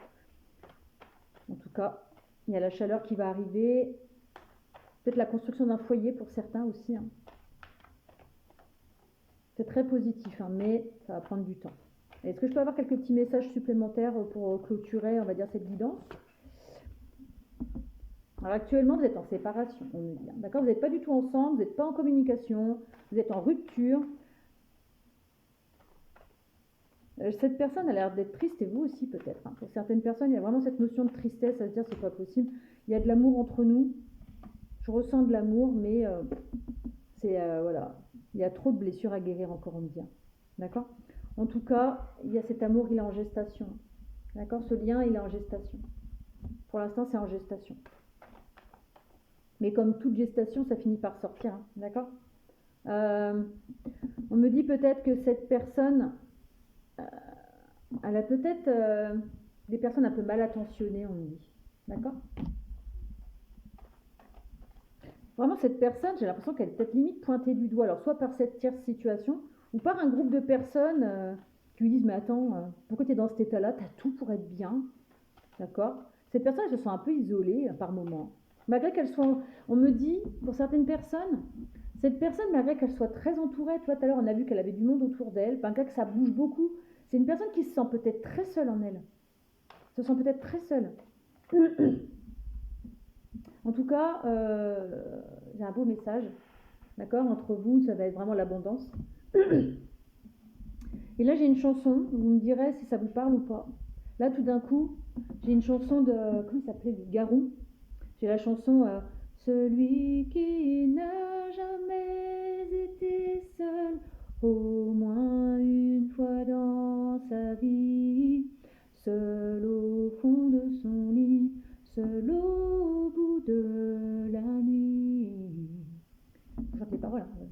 En tout cas, il y a la chaleur qui va arriver. Peut-être la construction d'un foyer pour certains aussi. Hein. C'est très positif, hein, mais ça va prendre du temps. Est-ce que je peux avoir quelques petits messages supplémentaires pour clôturer, on va dire, cette guidance? Alors actuellement, vous êtes en séparation, on me dit. D'accord? Vous n'êtes pas du tout ensemble, vous n'êtes pas en communication, vous êtes en rupture. Cette personne a l'air d'être triste, et vous aussi peut-être. Hein. Pour certaines personnes, il y a vraiment cette notion de tristesse, à se dire c'est pas possible. Il y a de l'amour entre nous. Je ressens de l'amour, mais voilà. Il y a trop de blessures à guérir encore, on me dit. D'accord? En tout cas, il y a cet amour, il est en gestation. D'accord? Ce lien, il est en gestation. Pour l'instant, c'est en gestation. Mais comme toute gestation, ça finit par sortir. Hein. D'accord? On me dit peut-être que cette personne, elle a peut-être des personnes un peu mal attentionnées, on me dit. D'accord? Vraiment, cette personne, j'ai l'impression qu'elle est peut-être limite pointée du doigt. Alors, soit par cette tierce situation, ou par un groupe de personnes qui lui disent, mais attends, pourquoi tu es dans cet état-là? Tu as tout pour être bien. D'accord? Cette personne, elle se sent un peu isolée par moments. Malgré qu'elle soit, on me dit, pour certaines personnes, cette personne, malgré qu'elle soit très entourée, tu vois, tout à l'heure, on a vu qu'elle avait du monde autour d'elle, malgré que ça bouge beaucoup, c'est une personne qui se sent peut-être très seule en elle. Se sent peut-être très seule. En tout cas, j'ai un beau message. D'accord? Entre vous, ça va être vraiment l'abondance. Et là, j'ai une chanson, vous me direz si ça vous parle ou pas. Là, tout d'un coup, j'ai une chanson de, comment ça s'appelait, Garou. J'ai la chanson Celui qui n'a jamais été seul, au moins une fois dans sa vie, seul au fond de son lit, seul au bout de la nuit. Je chante les paroles, hein.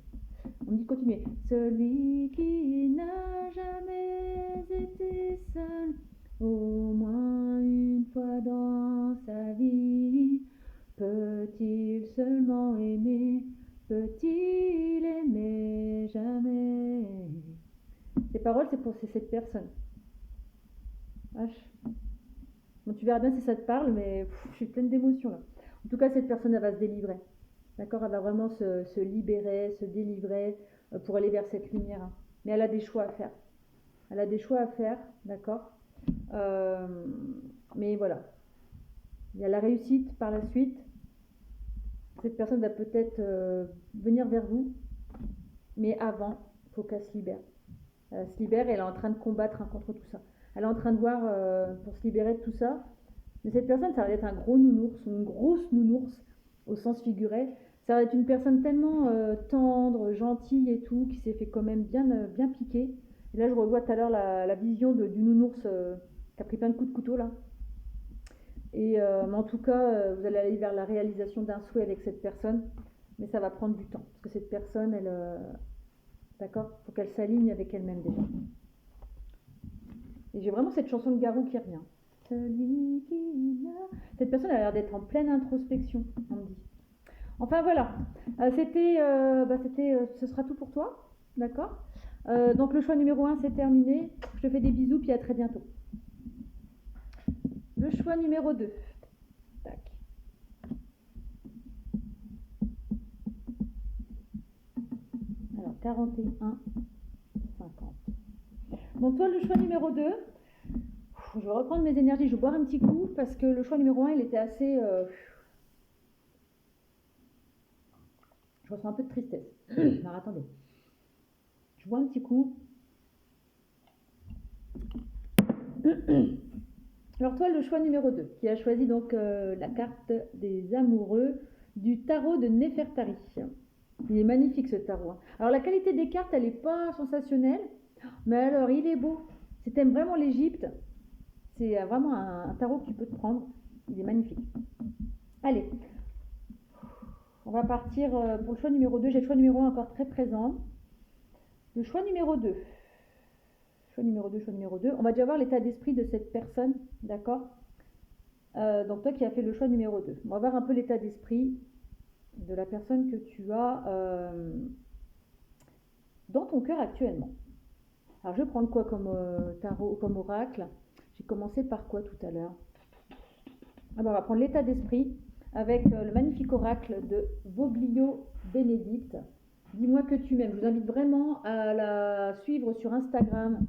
On me dit de continuer. Celui qui n'a jamais été seul, au moins une fois dans sa vie, peut-il seulement aimer? Peut-il aimer jamais? Ces paroles, c'est cette personne. Bon, tu verras bien si ça te parle, mais je suis pleine d'émotions là. En tout cas, cette personne, elle va se délivrer. D'accord? Elle va vraiment se libérer, se délivrer pour aller vers cette lumière, hein. Mais elle a des choix à faire. Elle a des choix à faire, d'accord? Euh, mais voilà. Il y a la réussite par la suite. Cette personne va peut-être venir vers vous, mais avant, il faut qu'elle se libère. Elle se libère et elle est en train de combattre contre tout ça. Elle est en train de voir pour se libérer de tout ça. Mais cette personne, ça va être un gros nounours, une grosse nounours au sens figuré. Ça va être une personne tellement tendre, gentille et tout, qui s'est fait quand même bien piquer. Et là, je revois tout à l'heure la vision du nounours qui a pris plein de coups de couteau là. Et mais en tout cas, vous allez aller vers la réalisation d'un souhait avec cette personne, mais ça va prendre du temps. Parce que cette personne, elle, d'accord, il faut qu'elle s'aligne avec elle-même déjà. Et j'ai vraiment cette chanson de Garou qui revient. Celui qui a... Cette personne a l'air d'être en pleine introspection, on me dit. Enfin voilà, ce sera tout pour toi, d'accord? Donc le choix numéro 1 c'est terminé. Je te fais des bisous puis à très bientôt. Le choix numéro 2. Tac. Alors 41, 50. Donc toi le choix numéro 2, je vais reprendre mes énergies, je vais boire un petit coup parce que le choix numéro 1 il était assez... Je ressens un peu de tristesse. Alors attendez. Je bois un petit coup. Alors toi, le choix numéro 2, qui a choisi donc la carte des amoureux du tarot de Néfertari. Il est magnifique ce tarot, hein. Alors la qualité des cartes, elle n'est pas sensationnelle, mais alors il est beau. Si tu aimes vraiment l'Égypte, c'est vraiment un tarot que tu peux te prendre. Il est magnifique. Allez, on va partir pour le choix numéro 2. J'ai le choix numéro 1 encore très présent. Le choix numéro 2. Choix numéro 2. On va déjà voir l'état d'esprit de cette personne, d'accord? Donc toi qui as fait le choix numéro 2. On va voir un peu l'état d'esprit de la personne que tu as dans ton cœur actuellement. Alors je vais prendre quoi comme tarot, comme oracle? J'ai commencé par quoi tout à l'heure? Alors on va prendre l'état d'esprit avec le magnifique oracle de Voglio Bénédicte. Dis-moi que tu m'aimes. Je vous invite vraiment à la suivre sur Instagram,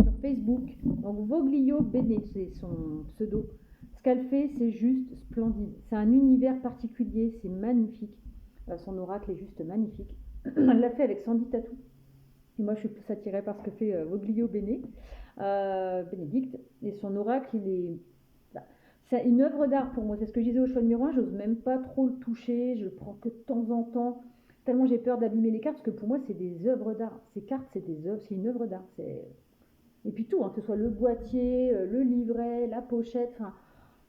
sur Facebook. Donc Voglio Béné, c'est son pseudo. Ce qu'elle fait, c'est juste splendide. C'est un univers particulier, c'est magnifique. Son oracle est juste magnifique. Elle l'a fait avec Sandy Tatou. Et moi, je suis plus attirée par ce que fait Voglio Bénédicte. Et son oracle, il est... C'est une œuvre d'art pour moi. C'est ce que je disais au choix numéro 1. J'ose même pas trop le toucher. Je le prends que de temps en temps. Tellement j'ai peur d'abîmer les cartes, parce que pour moi, c'est des œuvres d'art. Ces cartes, c'est des œuvres, c'est une œuvre d'art. Et puis tout, hein, que ce soit le boîtier, le livret, la pochette. Enfin,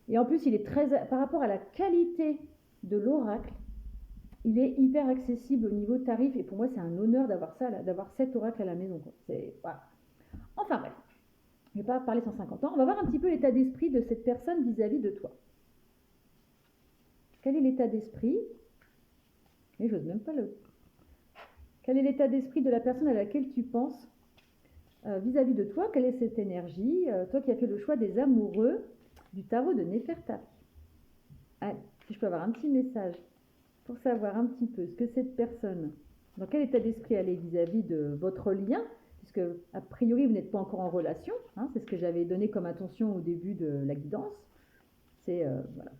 et en plus, il est très, par rapport à la qualité de l'oracle, il est hyper accessible au niveau tarif. Et pour moi, c'est un honneur d'avoir ça, d'avoir cet oracle à la maison, quoi. Voilà. Enfin bref, je ne vais pas parler 150 ans. On va voir un petit peu l'état d'esprit de cette personne vis-à-vis de toi. Quel est l'état d'esprit? Et j'ose même pas le... Quel est l'état d'esprit de la personne à laquelle tu penses vis-à-vis de toi? Quelle est cette énergie? Toi qui as fait le choix des amoureux du tarot de Néfertari. Allez, si je peux avoir un petit message pour savoir un petit peu ce que cette personne, dans quel état d'esprit elle est vis-à-vis de votre lien, puisque a priori vous n'êtes pas encore en relation, hein, c'est ce que j'avais donné comme intention au début de la guidance. C'est, voilà.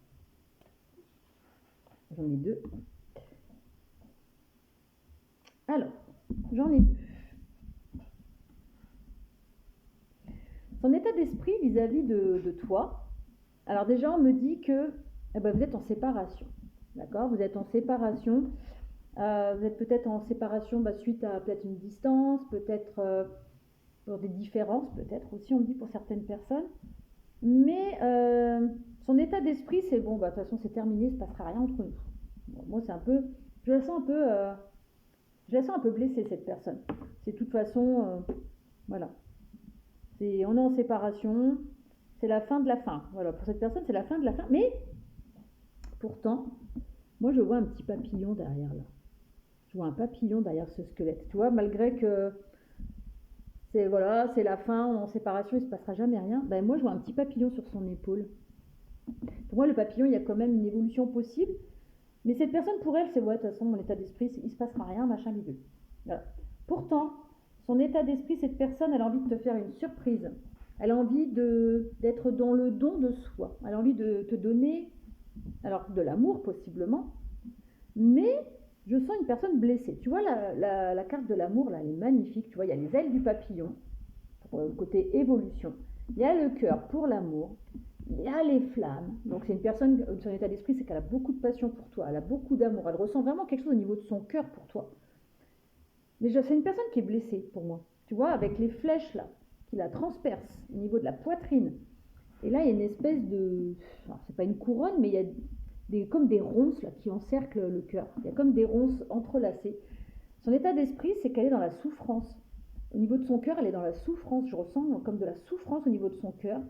J'en ai 2. Alors, j'en ai 2. Son état d'esprit vis-à-vis de toi. Alors déjà, on me dit que vous êtes en séparation. D'accord? Vous êtes en séparation. Vous êtes peut-être en séparation suite à peut-être une distance, peut-être pour des différences, peut-être aussi, on me dit pour certaines personnes. Mais son état d'esprit, c'est bon, de toute façon, c'est terminé, il ne se passera rien entre nous. Bon, moi, c'est un peu. Je la sens un peu. Je la sens un peu blessée, cette personne. C'est de toute façon. Voilà. On est en séparation. C'est la fin de la fin. Voilà, pour cette personne, c'est la fin de la fin. Mais pourtant, moi, je vois un petit papillon derrière là. Je vois un papillon derrière ce squelette. Tu vois, malgré que c'est la fin, on est en séparation, il ne se passera jamais rien. Moi, je vois un petit papillon sur son épaule. Pour moi, le papillon, il y a quand même une évolution possible. Mais cette personne, pour elle, c'est de toute façon, mon état d'esprit, il ne se passera rien, machin, bidule. Voilà. Pourtant, son état d'esprit, cette personne, elle a envie de te faire une surprise. Elle a envie d'être dans le don de soi. Elle a envie de te donner, alors de l'amour possiblement, mais je sens une personne blessée. Tu vois, la carte de l'amour, là, elle est magnifique. Tu vois, il y a les ailes du papillon, pour le côté évolution. Il y a le cœur pour l'amour. Il y a les flammes. Donc c'est une personne, son état d'esprit, c'est qu'elle a beaucoup de passion pour toi. Elle a beaucoup d'amour. Elle ressent vraiment quelque chose au niveau de son cœur pour toi. Mais c'est une personne qui est blessée pour moi. Tu vois, avec les flèches là, qui la transpercent au niveau de la poitrine. Et là, il y a une espèce de... Alors, c'est pas une couronne, mais il y a comme des ronces là, qui encerclent le cœur. Il y a comme des ronces entrelacées. Son état d'esprit, c'est qu'elle est dans la souffrance. Au niveau de son cœur, elle est dans la souffrance. Je ressens comme de la souffrance au niveau de son cœur.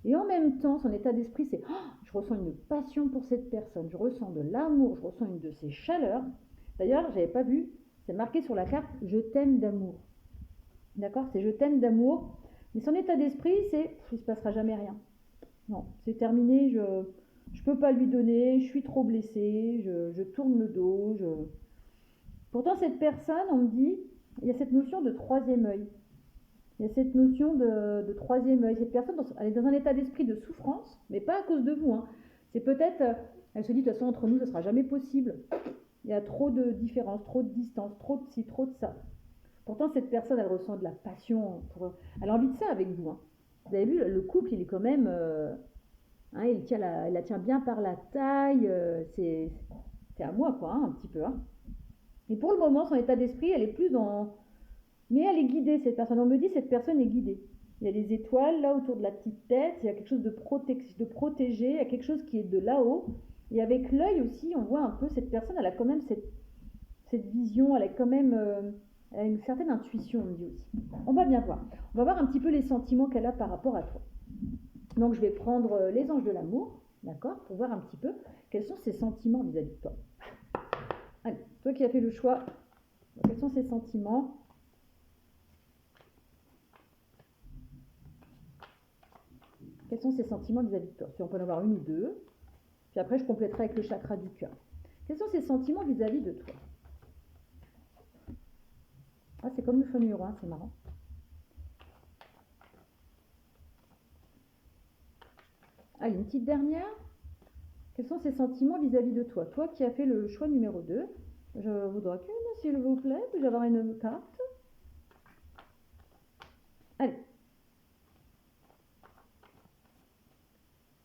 Et en même temps, son état d'esprit, c'est je ressens une passion pour cette personne. Je ressens de l'amour. Je ressens une de ses chaleurs. D'ailleurs, je n'avais pas vu, c'est marqué sur la carte « Je t'aime d'amour ». D'accord? C'est « Je t'aime d'amour ». Mais son état d'esprit, c'est « Il ne se passera jamais rien ». Non, c'est terminé, je ne peux pas lui donner, je suis trop blessée, je tourne le dos. Pourtant, cette personne, on me dit, il y a cette notion de troisième œil. Il y a cette notion de troisième œil. Cette personne, elle est dans un état d'esprit de souffrance, mais pas à cause de vous. C'est peut-être, elle se dit, de toute façon, entre nous, ça ne sera jamais possible. Il y a trop de différence, trop de distance, trop de ci, trop de ça. Pourtant, cette personne, elle ressent de la passion. Elle a envie de ça avec vous. Vous avez vu, le couple, il est quand même... il la tient bien par la taille. C'est à moi, quoi, un petit peu. Et pour le moment, son état d'esprit, elle est plus dans... Mais elle est guidée, cette personne. On me dit, cette personne est guidée. Il y a des étoiles là autour de la petite tête. Il y a quelque chose de protégé. Il y a quelque chose qui est de là-haut. Et avec l'œil aussi, on voit un peu cette personne, elle a quand même cette vision. Elle a quand même... elle a une certaine intuition, on me dit aussi. On va bien voir. On va voir un petit peu les sentiments qu'elle a par rapport à toi. Donc je vais prendre les anges de l'amour, d'accord, pour voir un petit peu quels sont ses sentiments vis-à-vis de toi. Allez, toi qui as fait le choix, quels sont ses sentiments? Quels sont ses sentiments vis-à-vis de toi? Si on peut en avoir une ou deux, puis après je compléterai avec le chakra du cœur. Quels sont ses sentiments vis-à-vis de toi? Ah, c'est comme le choix numéro 1, c'est marrant. Allez, une petite dernière. Quels sont ses sentiments vis-à-vis de toi? Toi qui as fait le choix numéro 2. Je voudrais qu'une, s'il vous plaît. Puis-je avoir une carte? Allez.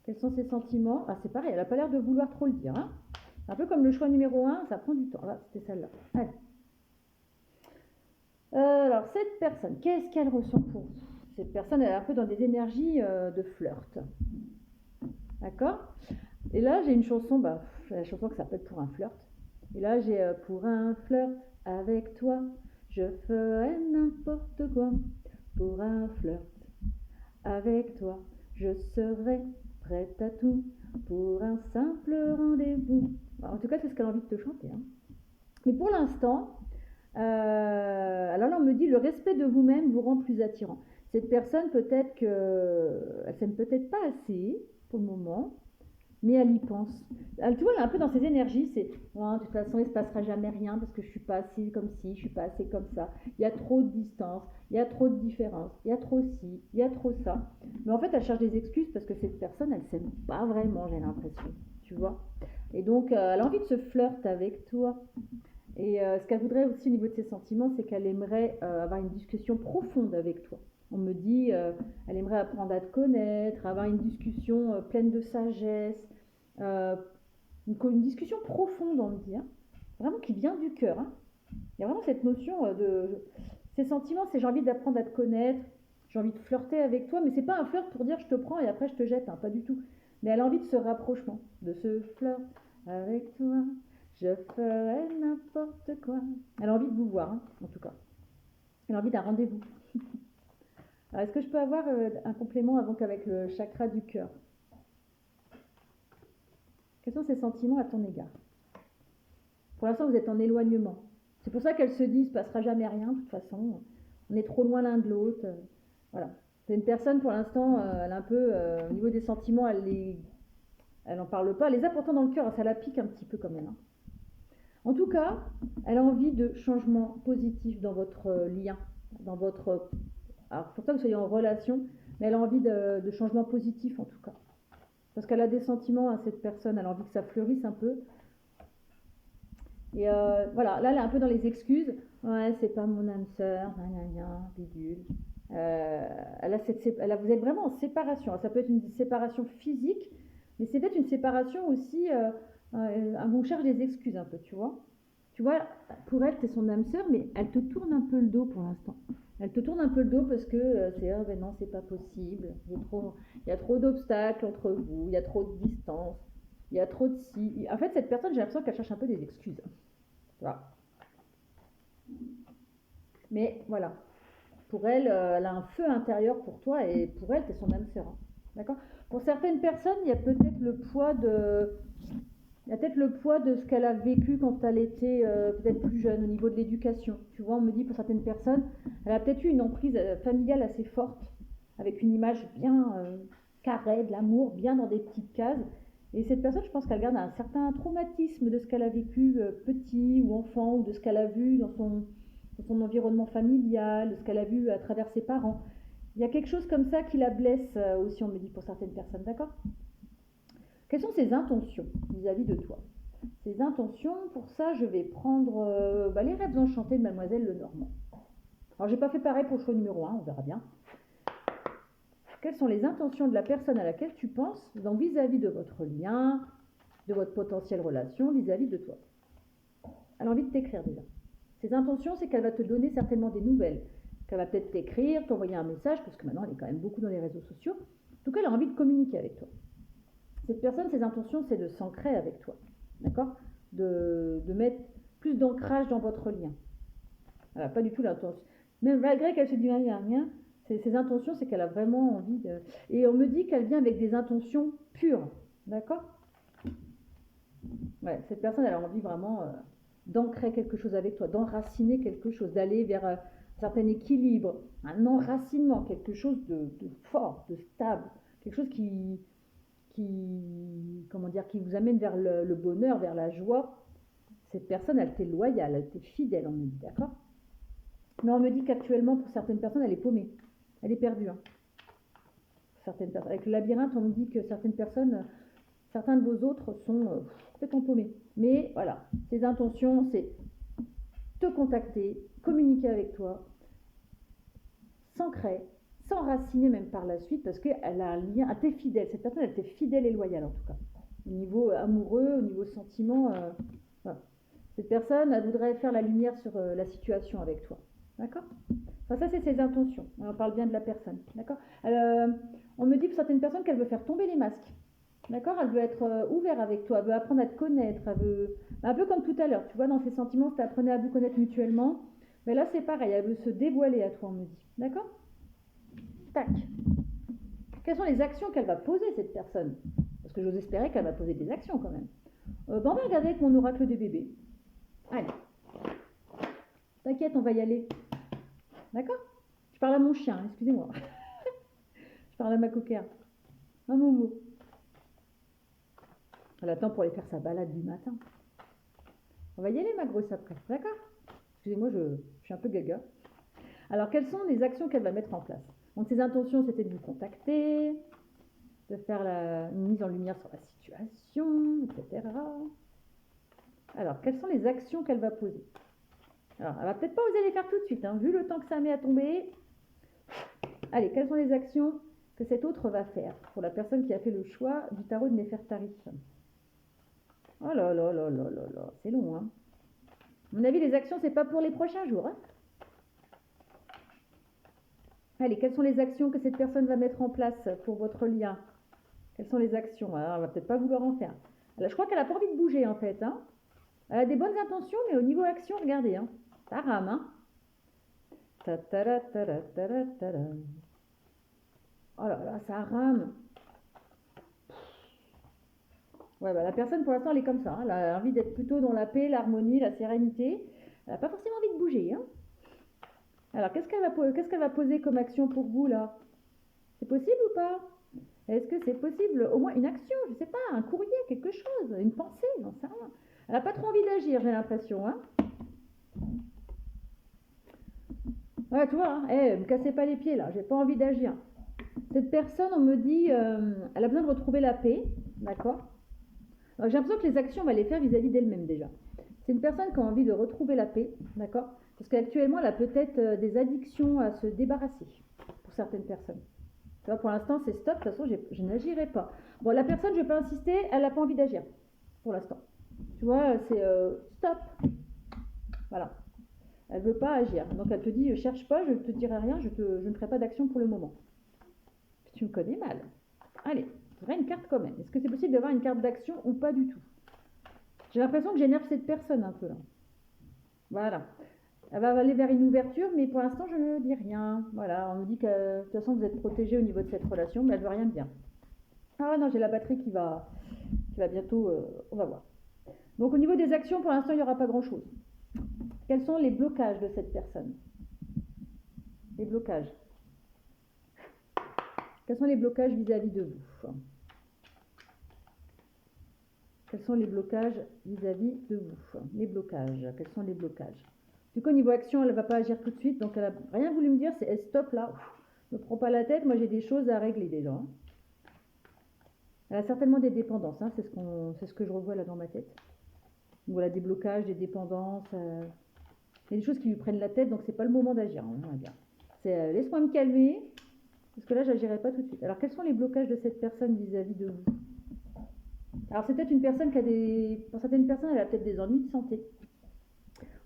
Quels sont ses sentiments? Ah, c'est pareil, elle n'a pas l'air de vouloir trop le dire. C'est un peu comme le choix numéro 1, ça prend du temps. Ah, c'était celle-là. Allez. Alors, cette personne, qu'est-ce qu'elle ressent pour vous? Cette personne, elle est un peu dans des énergies de flirt. D'accord? Et là, j'ai une chanson, la chanson qui s'appelle Pour un flirt. Et là, j'ai pour un flirt avec toi, je ferai n'importe quoi. Pour un flirt avec toi, je serai prête à tout. Pour un simple rendez-vous. En tout cas, c'est ce qu'elle a envie de te chanter. Mais pour l'instant, alors là, on me dit le respect de vous-même vous rend plus attirant. Cette personne, peut-être qu'elle s'aime peut-être pas assez pour le moment. Mais elle y pense. Tu vois, elle est un peu dans ses énergies. C'est de toute façon, il ne se passera jamais rien parce que je ne suis pas assez comme ci, je ne suis pas assez comme ça. Il y a trop de distance, il y a trop de différence, il y a trop ci, il y a trop ça. Mais en fait, elle cherche des excuses parce que cette personne, elle ne s'aime pas vraiment, j'ai l'impression. Tu vois? Et donc, elle a envie de se flirter avec toi. Et ce qu'elle voudrait aussi au niveau de ses sentiments, c'est qu'elle aimerait avoir une discussion profonde avec toi. On me dit, elle aimerait apprendre à te connaître, avoir une discussion pleine de sagesse, euh, une discussion profonde, on me dit, hein, vraiment qui vient du cœur. Hein. Il y a vraiment cette notion de... Ces sentiments, c'est j'ai envie d'apprendre à te connaître, j'ai envie de flirter avec toi, mais c'est pas un flirt pour dire je te prends et après je te jette, hein, pas du tout. Mais elle a envie de ce rapprochement, de ce flirt avec toi, je ferai n'importe quoi. Elle a envie de vous voir, hein, en tout cas. Elle a envie d'un rendez-vous. Alors, est-ce que je peux avoir un complément avant qu'avec le chakra du cœur? Quels sont ses sentiments à ton égard? Pour l'instant, vous êtes en éloignement. C'est pour ça qu'elle se dit, il ne se passera jamais rien, de toute façon. On est trop loin l'un de l'autre. Voilà. C'est une personne, pour l'instant, elle a un peu, au niveau des sentiments, elle n'en parle pas. Elle les a pourtant dans le cœur, ça la pique un petit peu quand même. Hein. En tout cas, elle a envie de changements positifs dans votre lien, dans votre... Alors, il faut pas que vous soyez en relation, mais elle a envie de changements positifs en tout cas. Parce qu'elle a des sentiments à cette personne, elle a envie que ça fleurisse un peu. Et voilà, là elle est un peu dans les excuses. Ouais, c'est pas mon âme sœur, bidule. Vous êtes vraiment en séparation. Ça peut être une séparation physique, mais c'est peut-être une séparation aussi. On cherche des excuses un peu, tu vois. Tu vois, pour elle, t'es son âme sœur, mais elle te tourne un peu le dos pour l'instant. Elle te tourne un peu le dos parce que c'est ah ben non, c'est pas possible. Il y a trop d'obstacles entre vous, il y a trop de distance, il y a trop de si. En fait, cette personne, j'ai l'impression qu'elle cherche un peu des excuses. Voilà. Mais voilà, pour elle, elle a un feu intérieur pour toi et pour elle, t'es son âme sœur. Hein. D'accord. Pour certaines personnes, il y a peut-être le poids de ce qu'elle a vécu quand elle était peut-être plus jeune au niveau de l'éducation. Tu vois, on me dit pour certaines personnes, elle a peut-être eu une emprise familiale assez forte, avec une image bien carrée, de l'amour, bien dans des petites cases. Et cette personne, je pense qu'elle garde un certain traumatisme de ce qu'elle a vécu petit ou enfant, ou de ce qu'elle a vu dans son environnement familial, de ce qu'elle a vu à travers ses parents. Il y a quelque chose comme ça qui la blesse aussi, on me dit, pour certaines personnes, d'accord? Quelles sont ses intentions vis-à-vis de toi? Ses intentions, pour ça, je vais prendre les rêves enchantés de Mademoiselle Lenormand. Alors, j'ai pas fait pareil pour le choix numéro 1, on verra bien. Quelles sont les intentions de la personne à laquelle tu penses vis-à-vis de votre lien, de votre potentielle relation vis-à-vis de toi? Elle a envie de t'écrire déjà. Ses intentions, c'est qu'elle va te donner certainement des nouvelles, qu'elle va peut-être t'écrire, t'envoyer un message, parce que maintenant elle est quand même beaucoup dans les réseaux sociaux. En tout cas, elle a envie de communiquer avec toi. Cette personne, ses intentions, c'est de s'ancrer avec toi, d'accord, de mettre plus d'ancrage dans votre lien. Elle n'a pas du tout l'intention. Même malgré qu'elle se dit rien, ses intentions, c'est qu'elle a vraiment envie de... Et on me dit qu'elle vient avec des intentions pures, d'accord? Ouais, cette personne, elle a envie vraiment d'ancrer quelque chose avec toi, d'enraciner quelque chose, d'aller vers un certain équilibre, un enracinement, quelque chose de fort, de stable, quelque chose qui vous amène vers le bonheur, vers la joie. Cette personne, elle t'est loyale, elle t'est fidèle, on me dit, d'accord? Mais on me dit qu'actuellement, pour certaines personnes, elle est paumée, elle est perdue. Hein. Certaines personnes. Avec le labyrinthe, on me dit que certaines personnes, certains de vos autres sont complètement paumés. Mais voilà, ses intentions, c'est te contacter, communiquer avec toi, s'ancrer, s'enraciner même par la suite, parce qu'elle a un lien, elle t'est fidèle. Cette personne, elle t'est fidèle et loyale en tout cas. Au niveau amoureux, au niveau sentiment, voilà. Cette personne, elle voudrait faire la lumière sur la situation avec toi. D'accord? Enfin, ça, c'est ses intentions. On parle bien de la personne. D'accord? On me dit pour certaines personnes qu'elle veut faire tomber les masques. D'accord? Elle veut être ouverte avec toi, elle veut apprendre à te connaître, elle veut... Un peu comme tout à l'heure, tu vois, dans ses sentiments, tu apprenais à vous connaître mutuellement. Mais là, c'est pareil, elle veut se dévoiler à toi, on me dit. D'accord? Tac. Quelles sont les actions qu'elle va poser, cette personne? Parce que j'ose espérer qu'elle va poser des actions quand même. On va regarder avec mon oracle des bébés. Allez. T'inquiète, on va y aller. D'accord? Je parle à mon chien, excusez-moi. Je parle à ma coquère. Un momo. Elle attend pour aller faire sa balade du matin. On va y aller, ma grosse, après. D'accord? Excusez-moi, je suis un peu gaga. Alors, quelles sont les actions qu'elle va mettre en place? Donc, ses intentions, c'était de vous contacter, de faire une mise en lumière sur la situation, etc. Alors, quelles sont les actions qu'elle va poser? Alors, elle va peut-être pas oser les faire tout de suite, hein. Vu le temps que ça met à tomber, Allez, quelles sont les actions que cet autre va faire pour la personne qui a fait le choix du tarot de Néfertari? Oh là là là là là là, c'est long, hein. À mon avis, les actions, c'est pas pour les prochains jours, hein. Allez, quelles sont les actions que cette personne va mettre en place pour votre lien? Quelles sont les actions? Alors, elle va peut-être pas vouloir en faire. Alors, je crois qu'elle a pas envie de bouger, en fait, hein. Elle a des bonnes intentions, mais au niveau action, regardez, hein. Ça rame, hein. Ta ta ta ta ta ta ta. Oh là là, ça rame. Ouais, bah, la personne, pour l'instant, elle est comme ça, hein. Elle a envie d'être plutôt dans la paix, l'harmonie, la sérénité. Elle n'a pas forcément envie de bouger, hein. Alors, qu'est-ce qu'elle va poser comme action pour vous, là? C'est possible ou pas? Est-ce que c'est possible? Au moins une action, je sais pas, un courrier, quelque chose, une pensée, j'en sais rien. Elle n'a pas trop envie d'agir, j'ai l'impression, hein. Ouais, tu vois, hein, me cassez pas les pieds, là, j'ai pas envie d'agir. Cette personne, on me dit, elle a besoin de retrouver la paix, d'accord? J'ai l'impression que les actions, on va les faire vis-à-vis d'elle-même déjà. C'est une personne qui a envie de retrouver la paix, d'accord? Parce qu'actuellement, elle a peut-être des addictions à se débarrasser pour certaines personnes. Tu vois, pour l'instant, c'est stop, de toute façon, je n'agirai pas. Bon, la personne, je ne vais pas insister, elle n'a pas envie d'agir pour l'instant. Tu vois, c'est stop. Voilà. Elle ne veut pas agir. Donc, elle te dit, cherche pas, je ne te dirai rien, je ne ferai pas d'action pour le moment. Tu me connais mal. Allez, il faudrait une carte quand même. Est-ce que c'est possible d'avoir une carte d'action ou pas du tout? J'ai l'impression que j'énerve cette personne un peu là. Voilà. Elle va aller vers une ouverture, mais pour l'instant, je ne dis rien. Voilà, on me dit que de toute façon, vous êtes protégé au niveau de cette relation, mais elle ne veut rien dire. Ah non, j'ai la batterie qui va bientôt... on va voir. Donc au niveau des actions, pour l'instant, il n'y aura pas grand-chose. Quels sont les blocages de cette personne? Les blocages. Quels sont les blocages vis-à-vis de vous? Quels sont les blocages vis-à-vis de vous? Les blocages. Quels sont les blocages? Du coup, au niveau action, elle ne va pas agir tout de suite. Donc, elle n'a rien voulu me dire. C'est stop là. Ne prends pas la tête. Moi, j'ai des choses à régler déjà. Elle a certainement des dépendances. Hein. C'est ce que je revois là dans ma tête. Voilà, des blocages, des dépendances. Il y a des choses qui lui prennent la tête. Donc, c'est pas le moment d'agir. On va dire. C'est laisse-moi me calmer. Parce que là, j'agirai pas tout de suite. Alors, quels sont les blocages de cette personne vis-à-vis de vous? Alors, c'est peut-être une personne qui a des... Pour certaines personnes, elle a peut-être des ennuis de santé.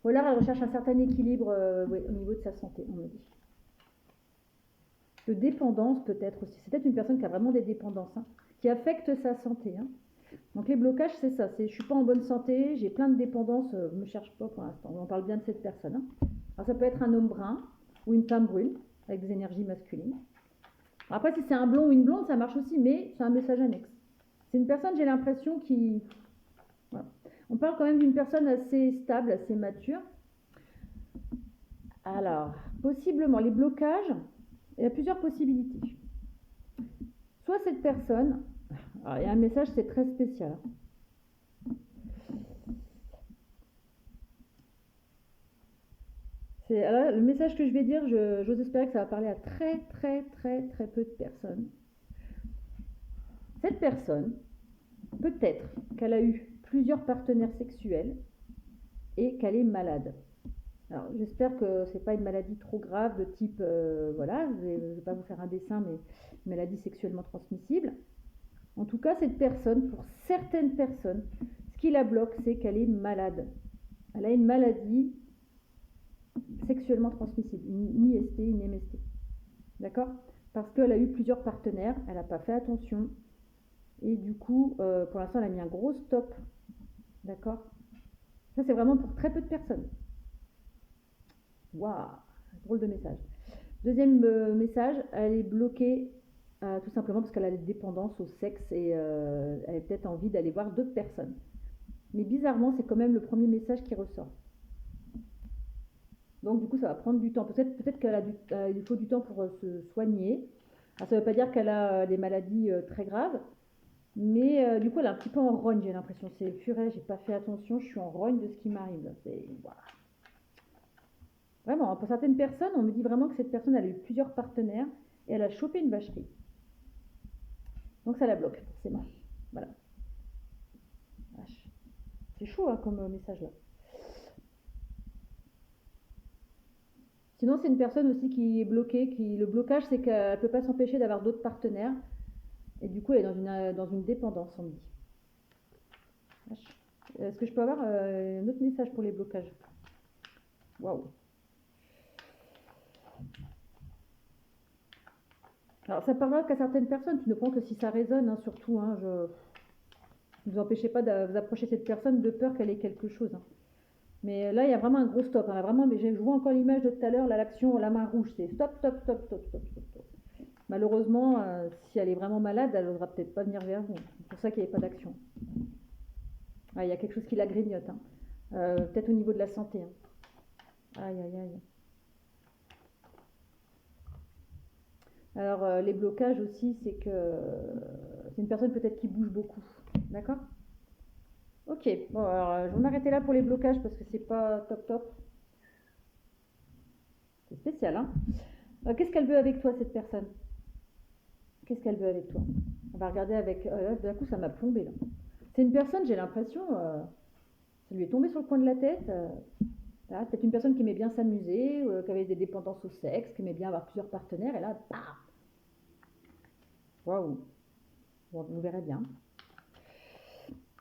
Ou alors, elle recherche un certain équilibre au niveau de sa santé, on me dit. De dépendance, peut-être aussi. C'est peut-être une personne qui a vraiment des dépendances, hein, qui affectent sa santé. Hein. Donc, les blocages, c'est ça. C'est je suis pas en bonne santé, j'ai plein de dépendances, je me cherche pas pour l'instant. On parle bien de cette personne. Hein. Alors, ça peut être un homme brun ou une femme brune, avec des énergies masculines. Après, si c'est un blond ou une blonde, ça marche aussi, mais c'est un message annexe. C'est une personne, j'ai l'impression, qui... Voilà. On parle quand même d'une personne assez stable, assez mature. Alors, possiblement, les blocages, il y a plusieurs possibilités. Soit cette personne, alors, il y a un message, c'est très spécial. Alors, le message que je vais dire, j'ose espérer que ça va parler à très peu de personnes. Cette personne, peut-être qu'elle a eu plusieurs partenaires sexuels et qu'elle est malade. Alors, j'espère que ce n'est pas une maladie trop grave de type, voilà, je ne vais pas vous faire un dessin, mais une maladie sexuellement transmissible. En tout cas, cette personne, pour certaines personnes, ce qui la bloque, c'est qu'elle est malade. Elle a une maladie sexuellement transmissible, une IST, une MST. D'accord? Parce qu'elle a eu plusieurs partenaires, elle n'a pas fait attention. Et du coup, pour l'instant, elle a mis un gros stop. D'accord? Ça, c'est vraiment pour très peu de personnes. Waouh, drôle de message. Deuxième message, elle est bloquée tout simplement parce qu'elle a des dépendances au sexe et elle a peut-être envie d'aller voir d'autres personnes. Mais bizarrement, c'est quand même le premier message qui ressort. Donc du coup, ça va prendre du temps. Peut-être qu'il faut du temps pour se soigner. Alors, ça ne veut pas dire qu'elle a des maladies très graves, mais du coup, elle est un petit peu en rogne, j'ai l'impression. C'est purée, j'ai pas fait attention, je suis en rogne de ce qui m'arrive. C'est voilà. Vraiment, pour certaines personnes, on me dit vraiment que cette personne elle a eu plusieurs partenaires et elle a chopé une vacherie. Donc ça la bloque, forcément. Voilà. C'est chaud hein, comme message là. Sinon, c'est une personne aussi qui est bloquée. Le blocage, c'est qu'elle ne peut pas s'empêcher d'avoir d'autres partenaires. Et du coup, elle est dans une dépendance, on me dit. Est-ce que je peux avoir un autre message pour les blocages? Waouh. Alors, ça parlera qu'à certaines personnes, tu ne prends que si ça résonne, hein, surtout. Hein, ne vous empêchez pas de vous approcher de cette personne de peur qu'elle ait quelque chose. Hein. Mais là, il y a vraiment un gros stop. Hein, vraiment, mais je vois encore l'image de tout à l'heure, là, l'action, la main rouge, c'est stop, stop, stop, stop, stop, stop, stop. Malheureusement, si elle est vraiment malade, elle n'osera peut-être pas venir vers vous. C'est pour ça qu'il n'y avait pas d'action. Ah, il y a quelque chose qui la grignote. Hein. Peut-être au niveau de la santé. Hein. Aïe, aïe, aïe. Alors, les blocages aussi, c'est que c'est une personne peut-être qui bouge beaucoup. D'accord? Ok, bon, alors je vais m'arrêter là pour les blocages parce que c'est pas top top. C'est spécial, hein? Qu'est-ce qu'elle veut avec toi, cette personne? Qu'est-ce qu'elle veut avec toi? On va regarder avec. D'un coup, ça m'a plombé là. C'est une personne, j'ai l'impression, ça lui est tombé sur le coin de la tête. Là, peut-être une personne qui aimait bien s'amuser, qui avait des dépendances au sexe, qui aimait bien avoir plusieurs partenaires, et là, bam! Waouh! Bon, on verra bien.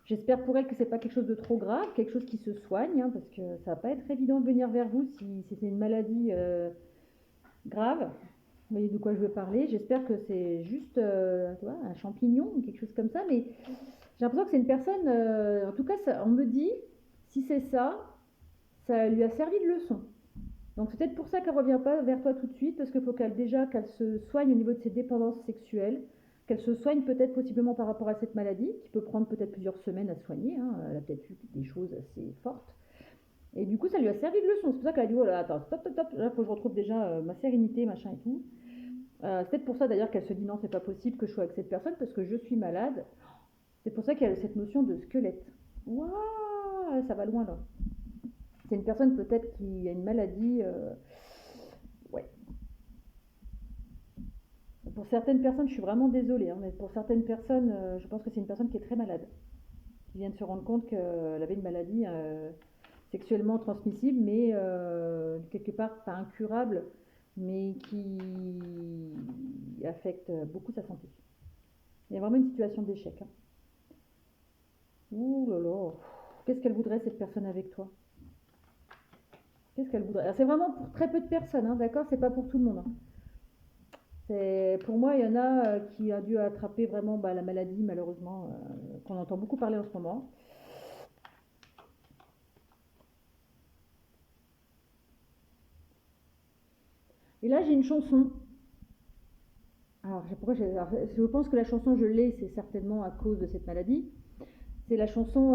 J'espère pour elle que c'est pas quelque chose de trop grave, quelque chose qui se soigne, hein, parce que ça va pas être évident de venir vers vous si c'est une maladie grave. Vous voyez de quoi je veux parler. J'espère que c'est juste tu vois, un champignon ou quelque chose comme ça, mais j'ai l'impression que c'est une personne, en tout cas, on me dit, si c'est ça, ça lui a servi de leçon. Donc c'est peut-être pour ça qu'elle ne revient pas vers toi tout de suite, parce qu'il faut qu'elle se soigne au niveau de ses dépendances sexuelles, qu'elle se soigne peut-être possiblement par rapport à cette maladie, qui peut prendre peut-être plusieurs semaines à soigner, hein. Elle a peut-être eu des choses assez fortes. Et du coup, ça lui a servi de leçon. C'est pour ça qu'elle a dit, oh là, attends, stop, stop, stop, là, il faut que je retrouve déjà ma sérénité, machin et tout. C'est peut-être pour ça d'ailleurs qu'elle se dit, non, c'est pas possible que je sois avec cette personne, parce que je suis malade. C'est pour ça qu'il y a cette notion de squelette. Waouh, ça va loin là. C'est une personne peut-être qui a une maladie. Ouais. Pour certaines personnes, je suis vraiment désolée, hein, mais pour certaines personnes, je pense que c'est une personne qui est très malade, qui vient de se rendre compte qu'elle avait une maladie sexuellement transmissible, mais quelque part pas incurable, mais qui affecte beaucoup sa santé. Il y a vraiment une situation d'échec. Hein. Ouh là là, qu'est-ce qu'elle voudrait cette personne avec toi? Qu'est-ce qu'elle voudrait? Alors, c'est vraiment pour très peu de personnes, hein, d'accord? C'est pas pour tout le monde. Hein. Pour moi, il y en a qui a dû attraper vraiment la maladie, malheureusement, qu'on entend beaucoup parler en ce moment. Et là, j'ai une chanson. Alors, je pense que la chanson, je l'ai, c'est certainement à cause de cette maladie. C'est la chanson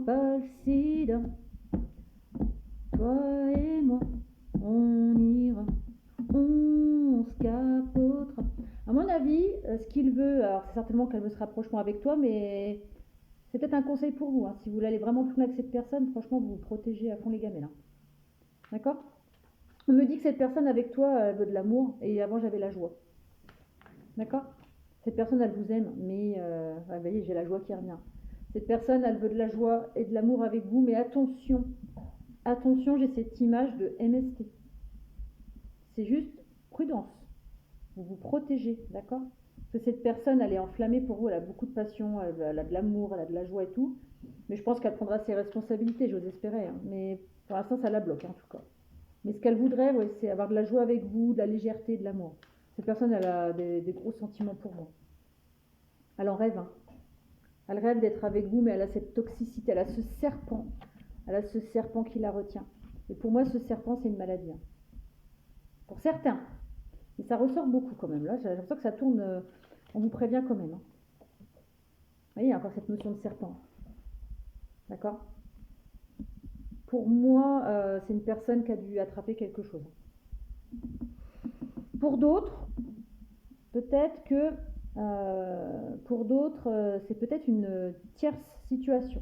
pas le sida, toi et moi, on ira, on se capotera. À mon avis, ce qu'il veut, alors c'est certainement qu'elle veut se rapprochement avec toi, mais c'est peut-être un conseil pour vous. Hein. Si vous voulez aller vraiment plus loin avec cette personne, franchement, vous vous protégez à fond les gamelles. Hein. D'accord? On me dit que cette personne avec toi, elle veut de l'amour, et avant j'avais la joie. D'accord? Cette personne, elle vous aime, mais vous voyez, j'ai la joie qui revient. Cette personne, elle veut de la joie et de l'amour avec vous, mais attention, attention, j'ai cette image de MST. C'est juste prudence. Vous vous protégez, d'accord? Parce que cette personne, elle est enflammée pour vous, elle a beaucoup de passion, elle a de l'amour, elle a de la joie et tout. Mais je pense qu'elle prendra ses responsabilités, j'ose espérer. Hein. Mais pour l'instant, ça la bloque, hein, en tout cas. Mais ce qu'elle voudrait, ouais, c'est avoir de la joie avec vous, de la légèreté, de l'amour. Cette personne, elle a des gros sentiments pour vous. Elle en rêve, hein. Elle rêve d'être avec vous, mais elle a cette toxicité, elle a ce serpent. Elle a ce serpent qui la retient. Et pour moi, ce serpent, c'est une maladie. Hein. Pour certains. Mais ça ressort beaucoup quand même. Là, j'ai l'impression que ça tourne. On vous prévient quand même. Hein. Vous voyez, il y a encore cette notion de serpent. D'accord? Pour moi, c'est une personne qui a dû attraper quelque chose. Pour d'autres, peut-être que c'est peut-être une tierce situation.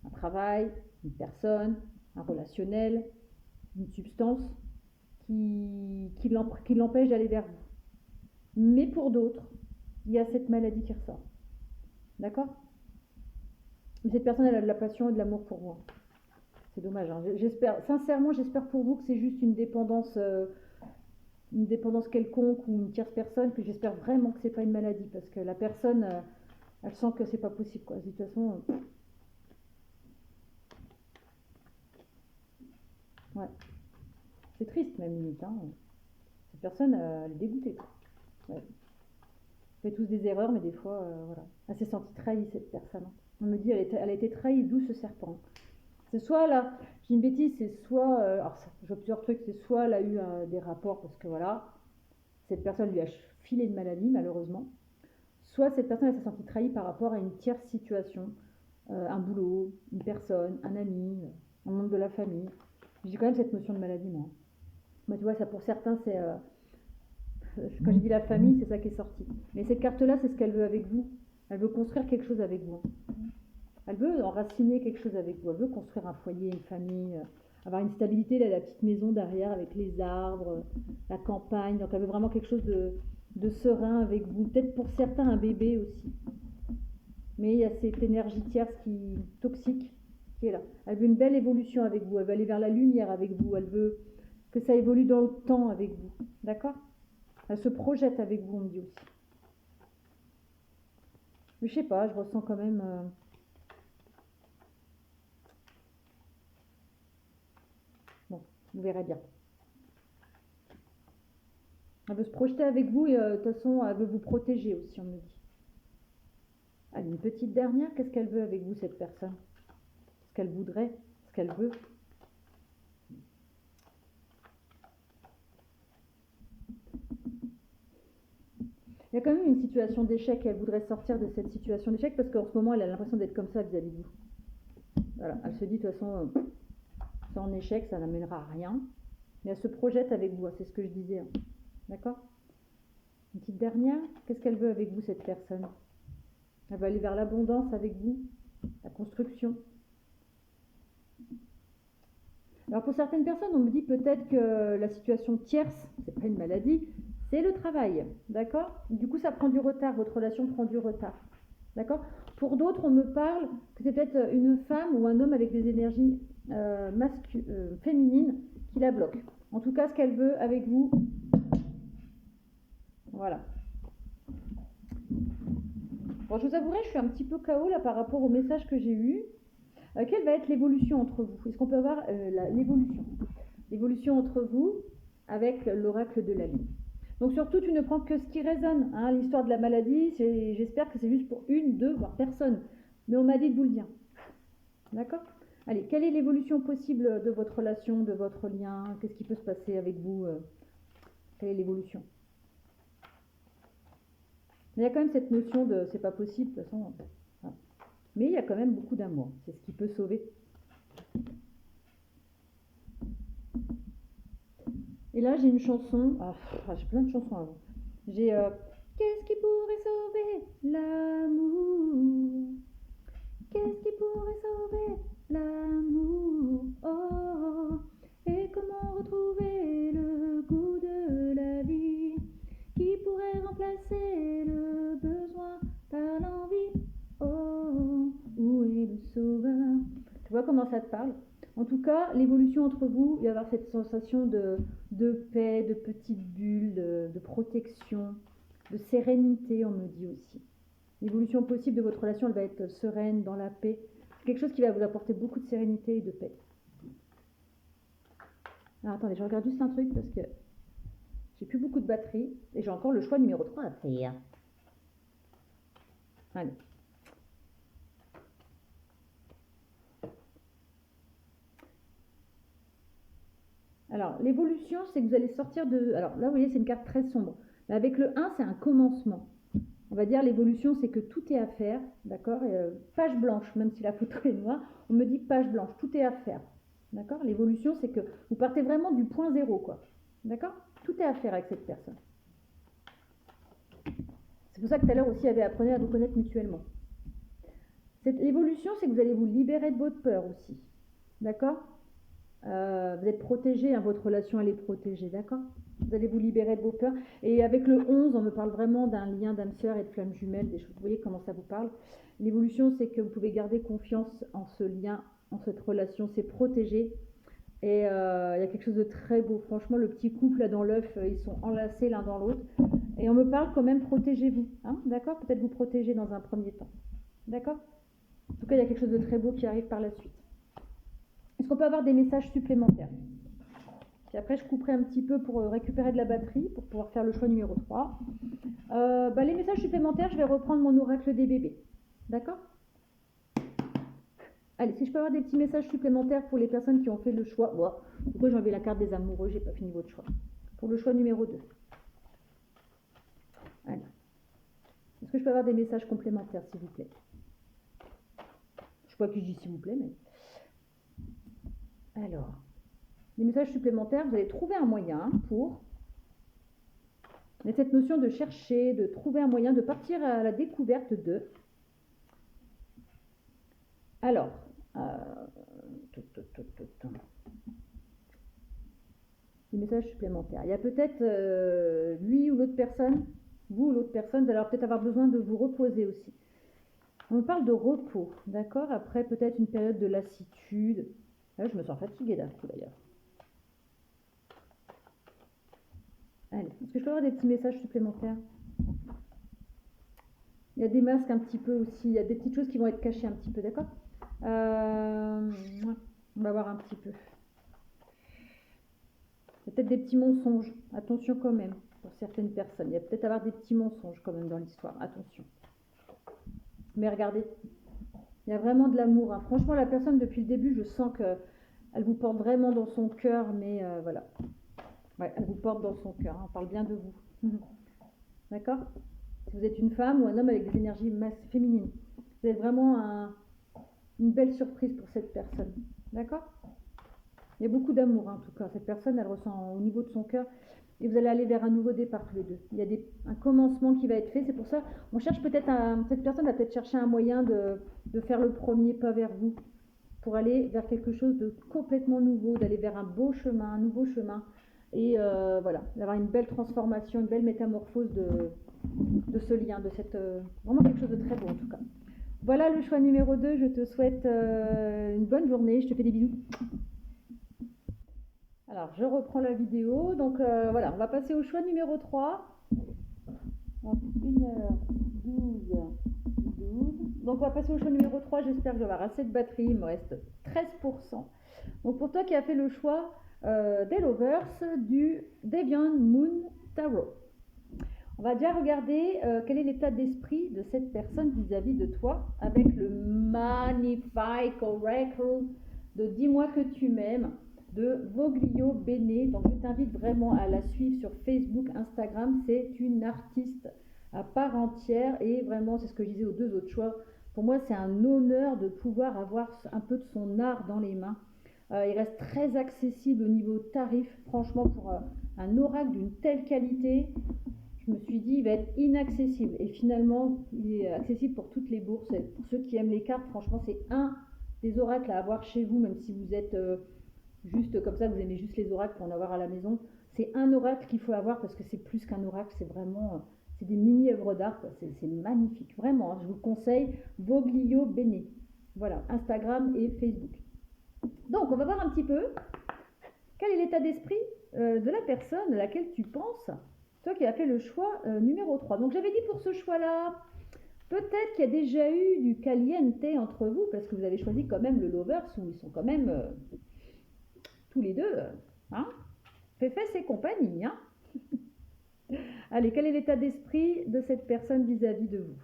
Un travail, une personne, un relationnel, une substance qui l'empêche d'aller vers vous. Mais pour d'autres, il y a cette maladie qui ressort. D'accord? Cette personne, elle a de la passion et de l'amour pour vous. C'est dommage, hein. J'espère, sincèrement, j'espère pour vous que c'est juste une dépendance quelconque ou une tierce personne, que j'espère vraiment que c'est pas une maladie, parce que la personne, elle sent que c'est pas possible, quoi. De toute façon, ouais, c'est triste même limite, hein. Cette personne, elle est dégoûtée, quoi. Ouais. On fait tous des erreurs, mais des fois, voilà. Elle s'est sentie trahie, cette personne, hein. On me dit, elle a été trahie, d'où ce serpent. C'est soit là, j'ai une bêtise, c'est soit, alors je vois plusieurs trucs, c'est soit elle a eu des rapports parce que voilà, cette personne lui a filé une maladie malheureusement, soit cette personne elle s'est sentie trahie par rapport à une tierce situation, un boulot, une personne, un ami, un membre de la famille. J'ai quand même cette notion de maladie moi. Moi tu vois, ça pour certains c'est, quand j'ai dit la famille, c'est ça qui est sorti. Mais cette carte-là, c'est ce qu'elle veut avec vous. Elle veut construire quelque chose avec vous. Elle veut enraciner quelque chose avec vous. Elle veut construire un foyer, une famille, avoir une stabilité, là, la petite maison derrière avec les arbres, la campagne. Donc elle veut vraiment quelque chose de serein avec vous. Peut-être pour certains un bébé aussi. Mais il y a cette énergie tierce toxique qui est là. Elle veut une belle évolution avec vous. Elle veut aller vers la lumière avec vous. Elle veut que ça évolue dans le temps avec vous. D'accord? Elle se projette avec vous, on me dit aussi. Mais je sais pas, je ressens quand même... Bon, vous verrez bien. Elle veut se projeter avec vous et de toute façon, elle veut vous protéger aussi, on me dit. Allez, une petite dernière. Qu'est-ce qu'elle veut avec vous, cette personne? Ce qu'elle voudrait, ce qu'elle veut. Il y a quand même une situation d'échec. Elle voudrait sortir de cette situation d'échec parce qu'en ce moment, elle a l'impression d'être comme ça vis-à-vis de vous. Voilà, elle se dit de toute façon, c'est en échec, ça n'amènera à rien. Mais elle se projette avec vous, c'est ce que je disais. Hein. D'accord? Une petite dernière. Qu'est-ce qu'elle veut avec vous, cette personne? Elle va aller vers l'abondance avec vous, la construction. Alors pour certaines personnes, on me dit peut-être que la situation tierce, c'est pas une maladie, c'est le travail, d'accord? Du coup, ça prend du retard, votre relation prend du retard, d'accord? Pour d'autres, on me parle que c'est peut-être une femme ou un homme avec des énergies féminines qui la bloquent. En tout cas, ce qu'elle veut avec vous, voilà. Bon, je vous avouerai, je suis un petit peu KO là par rapport au message que j'ai eu. Quelle va être l'évolution entre vous? Est-ce qu'on peut avoir l'évolution entre vous avec l'oracle de la lune? Donc surtout, tu ne prends que ce qui résonne. Hein, l'histoire de la maladie, j'espère que c'est juste pour une, deux, voire personne. Mais on m'a dit de vous le dire. D'accord? Allez, quelle est l'évolution possible de votre relation, de votre lien? Qu'est-ce qui peut se passer avec vous? Quelle est l'évolution? Il y a quand même cette notion de c'est pas possible, de toute façon. Voilà. Mais il y a quand même beaucoup d'amour. C'est ce qui peut sauver. Et là, j'ai une chanson. J'ai plein de chansons avant. J'ai qu'est-ce qui pourrait sauver l'amour? Qu'est-ce qui pourrait sauver l'amour? Oh, et comment retrouver le goût de la vie? Qui pourrait remplacer le besoin par l'envie? Oh, où est le sauveur? Tu vois comment ça te parle? En tout cas, l'évolution entre vous, il va y avoir cette sensation de paix, de petites bulles, de protection, de sérénité, on me dit aussi. L'évolution possible de votre relation, elle va être sereine, dans la paix. C'est quelque chose qui va vous apporter beaucoup de sérénité et de paix. Alors attendez, je regarde juste un truc parce que j'ai plus beaucoup de batterie et j'ai encore le choix numéro 3 à faire. Allez. Alors, l'évolution, c'est que vous allez sortir de... Alors là, vous voyez, c'est une carte très sombre. Mais avec le 1, c'est un commencement. On va dire l'évolution, c'est que tout est à faire, d'accord? Page blanche, même si la photo est noire, on me dit page blanche, tout est à faire. D'accord? L'évolution, c'est que vous partez vraiment du point zéro, quoi. D'accord? Tout est à faire avec cette personne. C'est pour ça que tout à l'heure aussi, apprenez à vous connaître mutuellement. L'évolution, c'est que vous allez vous libérer de votre peur aussi. D'accord? Vous êtes protégé, hein, votre relation elle est protégée, d'accord? Vous allez vous libérer de vos peurs. Et avec le 11, on me parle vraiment d'un lien d'âme sœur et de flamme jumelle, des choses. Vous voyez comment ça vous parle? L'évolution, c'est que vous pouvez garder confiance en ce lien dans cette relation, c'est protégé. Et il y a quelque chose de très beau. Franchement, le petit couple là dans l'œuf, ils sont enlacés l'un dans l'autre. Et on me parle quand même, protégez-vous. Hein, d'accord? Peut-être vous protéger dans un premier temps. D'accord? En tout cas, il y a quelque chose de très beau qui arrive par la suite. Est-ce qu'on peut avoir des messages supplémentaires? Puis après, je couperai un petit peu pour récupérer de la batterie, pour pouvoir faire le choix numéro 3. Les messages supplémentaires, je vais reprendre mon oracle des bébés. D'accord? Allez, si je peux avoir des petits messages supplémentaires pour les personnes qui ont fait le choix. Oh, pourquoi j'ai enlevé la carte des amoureux? J'ai pas fini votre choix. Pour le choix numéro 2. Allez. Est-ce que je peux avoir des messages complémentaires, s'il vous plaît? Je sais pas qui je dis s'il vous plaît, mais... Alors, les messages supplémentaires, vous allez trouver un moyen pour... Mais cette notion de chercher, de trouver un moyen, de partir à la découverte de... Alors, les messages supplémentaires. Il y a peut-être lui ou l'autre personne, vous ou l'autre personne, vous allez peut-être avoir besoin de vous reposer aussi. On me parle de repos, d'accord? Après peut-être une période de lassitude. Là, je me sens fatiguée d'un coup d'ailleurs. Allez, est-ce que je peux avoir des petits messages supplémentaires? Il y a des masques un petit peu aussi, il y a des petites choses qui vont être cachées un petit peu, d'accord? On va voir un petit peu. Il y a peut-être des petits mensonges, attention quand même, pour certaines personnes. Il y a peut-être avoir des petits mensonges quand même dans l'histoire, attention. Mais regardez, il y a vraiment de l'amour. Hein. Franchement, la personne, depuis le début, je sens qu'elle vous porte vraiment dans son cœur, mais voilà. Ouais, elle vous porte dans son cœur, hein. On parle bien de vous. D'accord? Si vous êtes une femme ou un homme avec des énergies féminines, vous êtes vraiment une belle surprise pour cette personne. D'accord? Il y a beaucoup d'amour, hein, en tout cas. Cette personne, elle ressent au niveau de son cœur. Et vous allez aller vers un nouveau départ tous les deux. Il y a un commencement qui va être fait. C'est pour ça, on cherche peut-être cette personne va peut-être chercher un moyen de faire le premier pas vers vous. Pour aller vers quelque chose de complètement nouveau, d'aller vers un beau chemin, un nouveau chemin. Et voilà, d'avoir une belle transformation, une belle métamorphose de ce lien, de cette vraiment quelque chose de très beau en tout cas. Voilà le choix numéro 2. Je te souhaite une bonne journée. Je te fais des bisous. Alors, je reprends la vidéo. Donc, voilà, on va passer au choix numéro 3. Donc, 1h12. Donc, on va passer au choix numéro 3. J'espère que je vais avoir assez de batterie. Il me reste 13%. Donc, pour toi qui as fait le choix des Lovers du Deviant Moon Tarot, on va déjà regarder quel est l'état d'esprit de cette personne vis-à-vis de toi avec le Magnifique Oracle de Dis-moi que tu m'aimes de Voglio Bene. Donc je t'invite vraiment à la suivre sur Facebook, Instagram. C'est une artiste à part entière et vraiment c'est ce que je disais aux deux autres choix. Pour moi c'est un honneur de pouvoir avoir un peu de son art dans les mains. Il reste très accessible au niveau tarif. Franchement pour un oracle d'une telle qualité, je me suis dit il va être inaccessible et finalement il est accessible pour toutes les bourses. Et pour ceux qui aiment les cartes, franchement c'est un des oracles à avoir chez vous, même si vous êtes juste comme ça, vous aimez juste les oracles pour en avoir à la maison. C'est un oracle qu'il faut avoir parce que c'est plus qu'un oracle, c'est vraiment c'est des mini œuvres d'art, c'est magnifique, vraiment, hein, je vous le conseille. Voglio Bene, voilà, Instagram et Facebook. Donc on va voir un petit peu quel est l'état d'esprit de la personne à laquelle tu penses, toi qui as fait le choix numéro 3. Donc j'avais dit pour ce choix-là, peut-être qu'il y a déjà eu du caliente entre vous, parce que vous avez choisi quand même le Lovers, où ils sont quand même tous les deux, hein, Féfès et compagnie, hein. Allez, quel est l'état d'esprit de cette personne vis-à-vis de vous?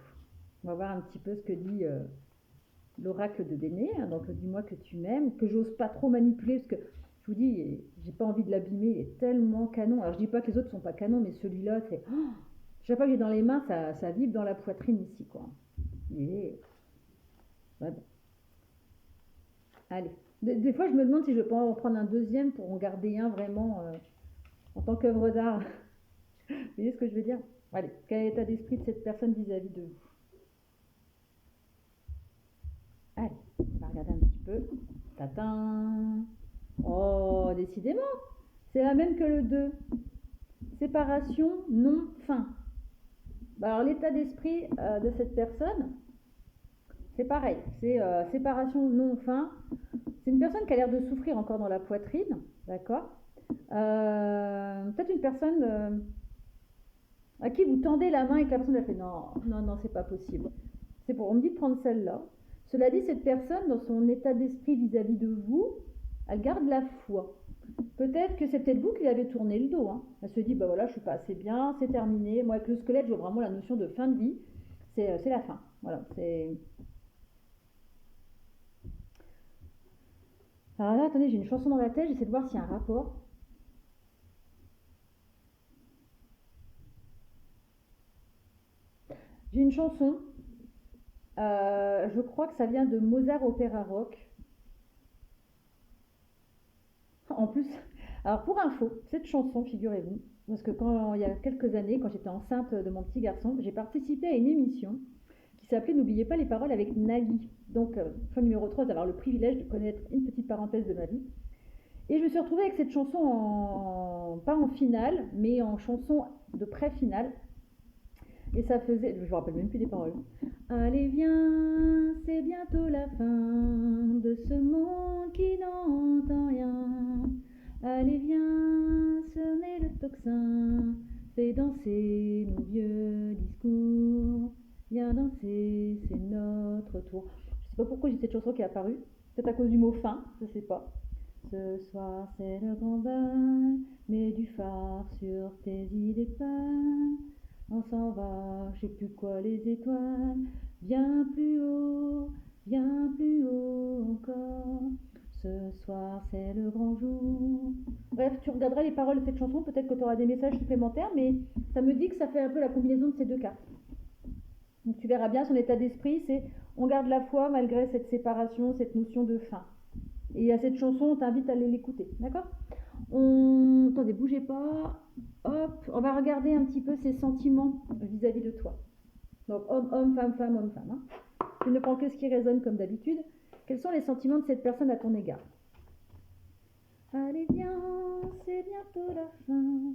On va voir un petit peu ce que dit l'oracle de Béné, hein, donc dis-moi que tu m'aimes, que j'ose pas trop manipuler, parce que je vous dis, j'ai pas envie de l'abîmer, il est tellement canon. Alors je dis pas que les autres sont pas canons, mais celui-là, c'est... Oh, chaque fois que j'ai dans les mains, ça vibre dans la poitrine ici, quoi. Et... ouais, bon. Allez. Des fois, je me demande si je peux en prendre un deuxième pour en garder un vraiment en tant qu'œuvre d'art. Vous voyez ce que je veux dire? Allez, quel est l'état d'esprit de cette personne vis-à-vis de vous? Allez, on va regarder un petit peu. Tatin! Oh, décidément, c'est la même que le 2. Séparation, non, fin. Alors, l'état d'esprit de cette personne, C'est pareil, c'est séparation non fin. C'est une personne qui a l'air de souffrir encore dans la poitrine, d'accord. Peut-être une personne à qui vous tendez la main et que la personne a fait non, non, non, c'est pas possible. C'est pour, on me dit de prendre celle-là. Cela dit, cette personne, dans son état d'esprit vis-à-vis de vous, elle garde la foi. Peut-être que c'est peut-être vous qui lui avez tourné le dos, hein. Elle se dit, bah voilà, je suis pas assez bien, c'est terminé. Moi, avec le squelette, je vois vraiment la notion de fin de vie. C'est la fin. Voilà, c'est... Alors là, attendez, j'ai une chanson dans la tête, j'essaie de voir s'il y a un rapport. J'ai une chanson, je crois que ça vient de Mozart Opéra Rock. En plus, alors pour info, cette chanson, figurez-vous, parce que quand il y a quelques années, quand j'étais enceinte de mon petit garçon, j'ai participé à une émission qui s'appelait N'oubliez pas les paroles avec Nagui. Donc, fois numéro 3, d'avoir le privilège de connaître une petite parenthèse de ma vie. Et je me suis retrouvée avec cette chanson, pas en finale, mais en chanson de pré-finale. Et ça faisait, je me rappelle même plus des paroles. Allez viens, c'est bientôt la fin de ce monde qui n'entend rien. Allez viens, semez le tocsin, fais danser nos vieux discours. Viens danser, c'est notre tour. Je sais pas pourquoi j'ai cette chanson qui est apparue. Peut-être à cause du mot fin, je sais pas. Ce soir c'est le grand bal, mets du phare sur tes idées pâles. On s'en va, je sais plus quoi, les étoiles. Bien plus haut encore. Ce soir, c'est le grand jour. Bref, tu regarderas les paroles de cette chanson, peut-être que tu auras des messages supplémentaires, mais ça me dit que ça fait un peu la combinaison de ces deux cartes. Donc tu verras bien son état d'esprit, c'est on garde la foi malgré cette séparation, cette notion de fin. Et à cette chanson, on t'invite à aller l'écouter, d'accord? Attendez, bougez pas. Hop, on va regarder un petit peu ses sentiments vis-à-vis de toi. Donc homme, homme, femme, femme, homme, femme. Hein. Tu ne prends que ce qui résonne comme d'habitude. Quels sont les sentiments de cette personne à ton égard? Allez viens, c'est bientôt la fin.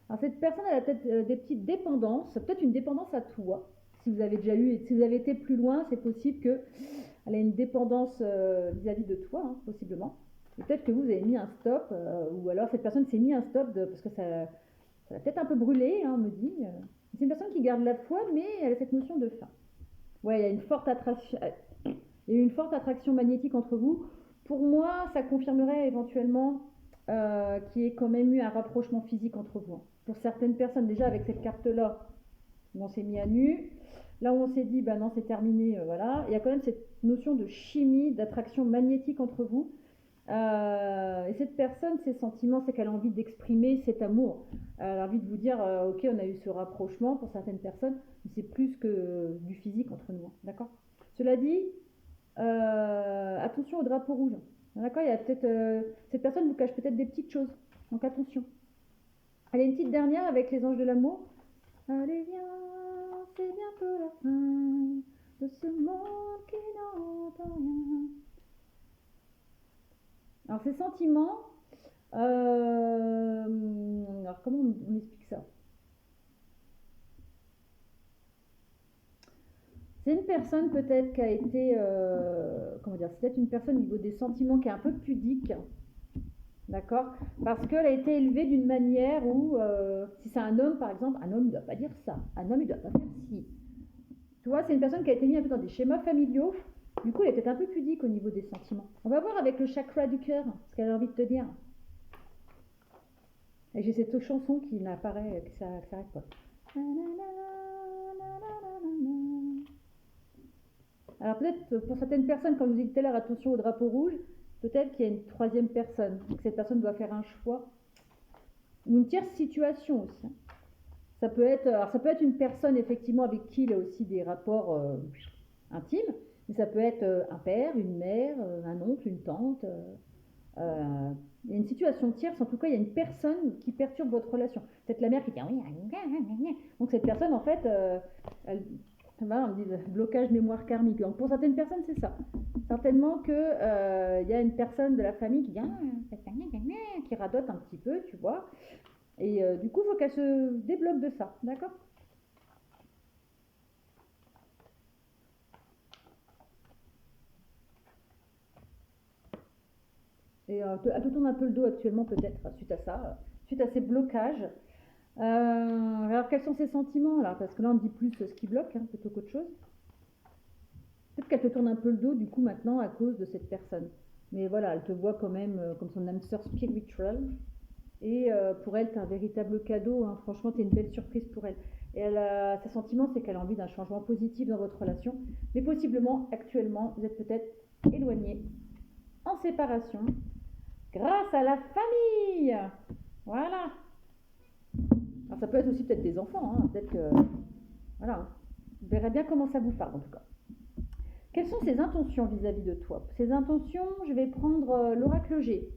Alors cette personne, elle a peut-être des petites dépendances, peut-être une dépendance à toi. Si vous avez déjà eu, si vous avez été plus loin, c'est possible qu'elle ait une dépendance vis-à-vis de toi, hein, possiblement. Et peut-être que vous avez mis un stop, ou alors cette personne s'est mis un stop parce que ça l'a peut-être un peu brûlé, hein, on me dit. C'est une personne qui garde la foi, mais elle a cette notion de fin. Ouais, il y a une forte attraction, il y a une forte attraction magnétique entre vous. Pour moi, ça confirmerait éventuellement qu'il y ait quand même eu un rapprochement physique entre vous. Pour certaines personnes, déjà avec cette carte-là, on s'est mis à nu. Là où on s'est dit, bah non, c'est terminé, voilà. Il y a quand même cette notion de chimie, d'attraction magnétique entre vous. Et cette personne, ses sentiments, c'est qu'elle a envie d'exprimer cet amour. Elle a envie de vous dire, ok, on a eu ce rapprochement pour certaines personnes, mais c'est plus que du physique entre nous, hein, d'accord. Cela dit, attention au drapeau rouge. D'accord, il y a peut-être cette personne vous cache peut-être des petites choses, donc attention. Allez, une petite dernière avec les anges de l'amour. Allez viens, c'est bientôt la fin de ce monde qui n'entend rien. Alors ces sentiments, alors comment on explique ça? C'est une personne peut-être qui a été, comment dire, c'est peut-être une personne au niveau des sentiments qui est un peu pudique, d'accord? Parce qu'elle a été élevée d'une manière où, si c'est un homme par exemple, un homme ne doit pas dire ça, un homme il ne doit pas faire ci. Tu vois, c'est une personne qui a été mise un peu dans des schémas familiaux, du coup elle est peut-être un peu pudique au niveau des sentiments. On va voir avec le chakra du cœur ce qu'elle a envie de te dire. Et j'ai cette chanson qui n'apparaît, qui s'arrête pas. Alors peut-être pour certaines personnes, comme je vous disais tout à l'heure, attention au drapeau rouge, peut-être qu'il y a une troisième personne, que cette personne doit faire un choix, ou une tierce situation aussi. Hein. Ça peut être une personne effectivement avec qui il a aussi des rapports intimes, mais ça peut être un père, une mère, un oncle, une tante. Il y a une situation tierce, en tout cas, il y a une personne qui perturbe votre relation. Peut-être la mère qui dit oui, donc cette personne, en fait, elle, on dit blocage mémoire karmique. Donc pour certaines personnes, c'est ça. Certainement que y a une personne de la famille qui dit qui radote un petit peu, tu vois. Et du coup, il faut qu'elle se débloque de ça, d'accord? Et elle te tourne un peu le dos actuellement peut-être suite à ça, suite à ces blocages. Alors quels sont ses sentiments là? Parce que là on dit plus ce qui bloque hein, plutôt qu'autre chose. Peut-être qu'elle te tourne un peu le dos du coup maintenant à cause de cette personne. Mais voilà, elle te voit quand même comme son âme sœur spirituelle. Et pour elle, t'es un véritable cadeau. Hein. Franchement, t'es une belle surprise pour elle. Et ses sentiments, c'est qu'elle a envie d'un changement positif dans votre relation. Mais possiblement, actuellement, vous êtes peut-être éloignés, en séparation, grâce à la famille. Voilà. Alors ça peut être aussi peut-être des enfants. Hein. Peut-être que... Voilà. Vous verrez bien comment ça vous parle en tout cas. Quelles sont ses intentions vis-à-vis de toi? Ses intentions, je vais prendre l'oracle G.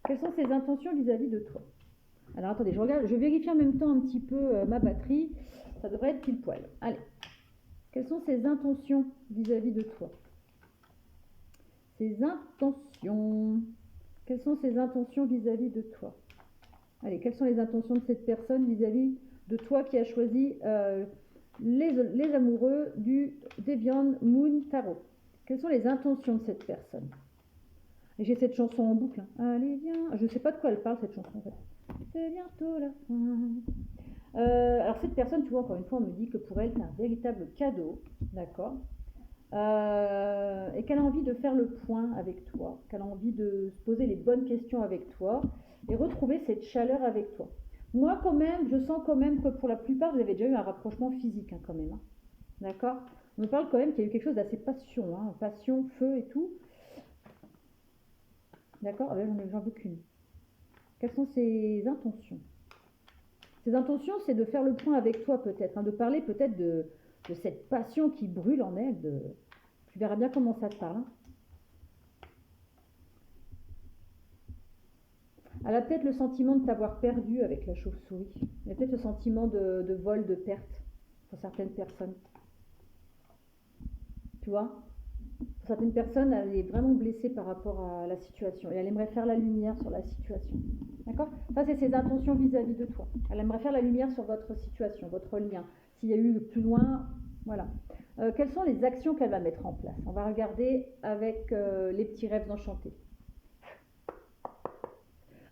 Quelles sont ses intentions vis-à-vis de toi? Alors attendez, je vérifie en même temps un petit peu ma batterie. Ça devrait être pile poil. Allez. Quelles sont ses intentions vis-à-vis de toi? Ses intentions. Quelles sont ses intentions vis-à-vis de toi? Allez, quelles sont les intentions de cette personne vis-à-vis de toi qui a choisi les amoureux du Deviant Moon Tarot? Quelles sont les intentions de cette personne? Et j'ai cette chanson en boucle. Hein. Allez, viens. Je ne sais pas de quoi elle parle cette chanson en fait. C'est bientôt la fin. Alors cette personne, tu vois, encore une fois, on me dit que pour elle, c'est un véritable cadeau, d'accord, et qu'elle a envie de faire le point avec toi, qu'elle a envie de se poser les bonnes questions avec toi et retrouver cette chaleur avec toi. Moi, quand même, je sens quand même que pour la plupart, vous avez déjà eu un rapprochement physique, hein, quand même, hein, d'accord. On me parle quand même qu'il y a eu quelque chose d'assez passion, hein, passion, feu et tout, d'accord. J'en veux qu'une. Quelles sont ses intentions? Ses intentions, c'est de faire le point avec toi peut-être, hein, de parler peut-être de cette passion qui brûle en elle. Tu verras bien comment ça te parle. Hein. Elle a peut-être le sentiment de t'avoir perdu avec la chauve-souris. Il y a peut-être le sentiment de vol, de perte pour certaines personnes. Tu vois? Pour certaines personnes, elle est vraiment blessée par rapport à la situation et elle aimerait faire la lumière sur la situation. D'accord? Ça, c'est ses intentions vis-à-vis de toi. Elle aimerait faire la lumière sur votre situation, votre lien. S'il y a eu plus loin, voilà. Quelles sont les actions qu'elle va mettre en place? On va regarder avec les petits rêves enchantés.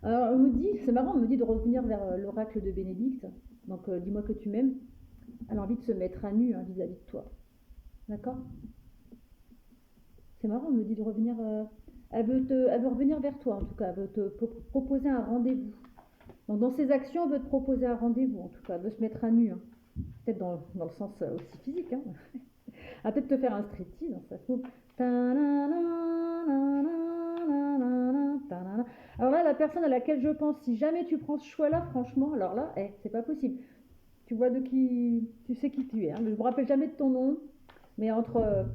Alors, on me dit, c'est marrant, on me dit de revenir vers l'oracle de Bénédicte. Donc, dis-moi que tu m'aimes. Elle a envie de se mettre à nu hein, vis-à-vis de toi. D'accord? C'est marrant, on me dit de revenir. Elle veut revenir vers toi en tout cas. Elle veut te proposer un rendez-vous. Donc dans ses actions, elle veut te proposer un rendez-vous en tout cas. Elle veut se mettre à nu. Hein. Peut-être dans le sens aussi physique. Hein. Elle va peut-être te faire un striptease. Hein, ça se trouve. Alors là, la personne à laquelle je pense, si jamais tu prends ce choix-là, franchement, alors là, c'est pas possible. Tu vois de qui. Tu sais qui tu es. Hein. Je ne me rappelle jamais de ton nom. Mais entre.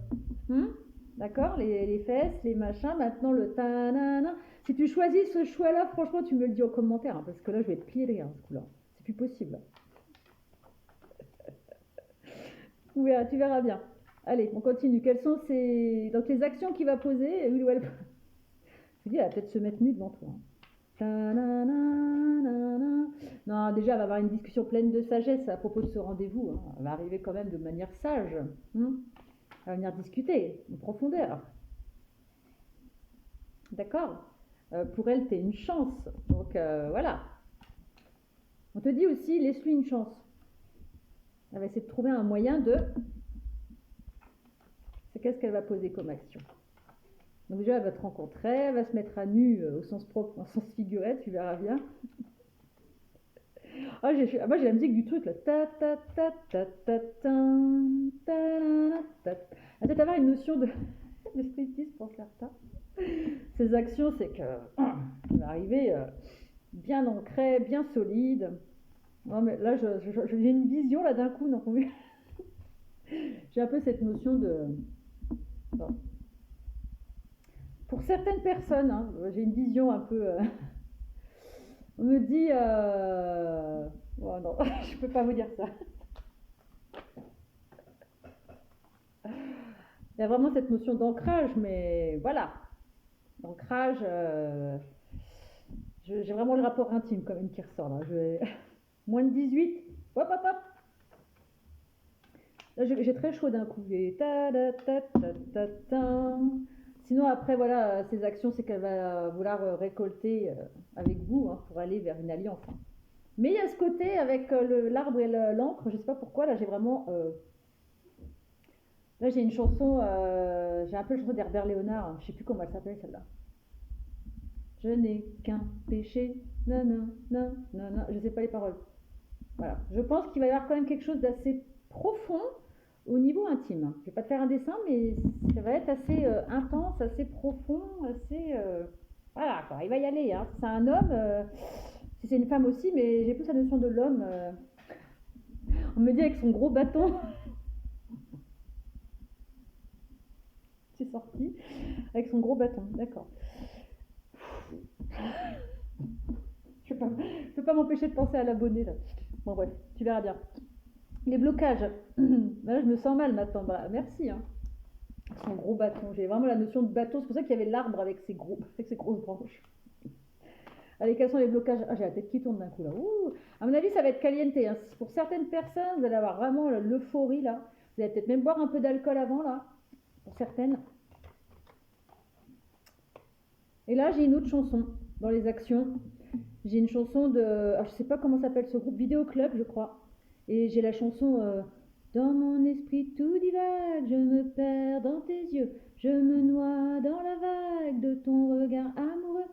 D'accord, les fesses, les machins, maintenant le tanana. Si tu choisis ce choix-là, franchement, tu me le dis en commentaire, hein, parce que là, je vais te plier hein, ce coup-là. C'est plus possible. Tu verras bien. Allez, on continue. Quelles sont donc les actions qu'il va poser où elle... Je dis, elle va peut-être se mettre nue devant toi. Non, déjà, elle va avoir une discussion pleine de sagesse à propos de ce rendez-vous. Hein. Elle va arriver quand même de manière sage. Elle va venir discuter en profondeur. D'accord? Pour elle, t'es une chance. Donc voilà. On te dit aussi, laisse-lui une chance. Elle va essayer de trouver un moyen de... C'est qu'est-ce qu'elle va poser comme action. Donc déjà, elle va te rencontrer, elle va se mettre à nu au sens propre, au sens figuré, tu verras bien. Moi, j'ai la musique du truc, là. Ta ta ta ta ta ta ta ta. Elle va peut-être avoir une notion de striptease pour faire ça. Ces actions, c'est que elle va arriver bien ancrée, bien solide. Non, mais là, j'ai une vision là d'un coup. Non, j'ai un peu cette notion de. Bon. Pour certaines personnes, hein, j'ai une vision un peu. On me dit. Oh non, je peux pas vous dire ça. Il y a vraiment cette notion d'ancrage, mais voilà. L'ancrage. J'ai vraiment le rapport intime quand même qui ressort là. Moins de 18. Hop, hop, hop. Là, j'ai très chaud d'un coup. Sinon, après, voilà, ses actions, c'est qu'elle va vouloir récolter avec vous hein, pour aller vers une alliance, hein. Mais il y a ce côté avec l'arbre et l'encre, je sais pas pourquoi, là j'ai vraiment. Là j'ai une chanson, j'ai un peu la chanson d'Herbert Léonard, hein, je sais plus comment elle s'appelle celle-là. Je n'ai qu'un péché, non, non, non, non, non, je sais pas les paroles. Voilà. Je pense qu'il va y avoir quand même quelque chose d'assez profond au niveau intime. Je vais pas te faire un dessin, mais ça va être assez intense, assez profond, assez. Voilà, quoi. Il va y aller. Hein. Si c'est un homme, si c'est une femme aussi, mais j'ai plus la notion de l'homme. On me dit avec son gros bâton. C'est sorti. Avec son gros bâton, d'accord. Je peux pas m'empêcher de penser à l'abonné là. Bon bref, tu verras bien. Les blocages. Là, je me sens mal maintenant. Bah, merci. Hein. Son gros bâton. J'ai vraiment la notion de bâton. C'est pour ça qu'il y avait l'arbre avec avec ses grosses branches. Allez, quels sont les blocages? Ah, j'ai la tête qui tourne d'un coup là. Ouh. À mon avis, ça va être caliente. Hein. Pour certaines personnes, vous allez avoir vraiment l'euphorie là. Vous allez peut-être même boire un peu d'alcool avant là. Pour certaines. Et là, j'ai une autre chanson dans les actions. J'ai une chanson de. Alors, je sais pas comment s'appelle ce groupe, Vidéo Club, je crois. Et j'ai la chanson dans mon esprit tout divague, je me perds dans tes yeux, je me noie dans la vague de ton regard amoureux.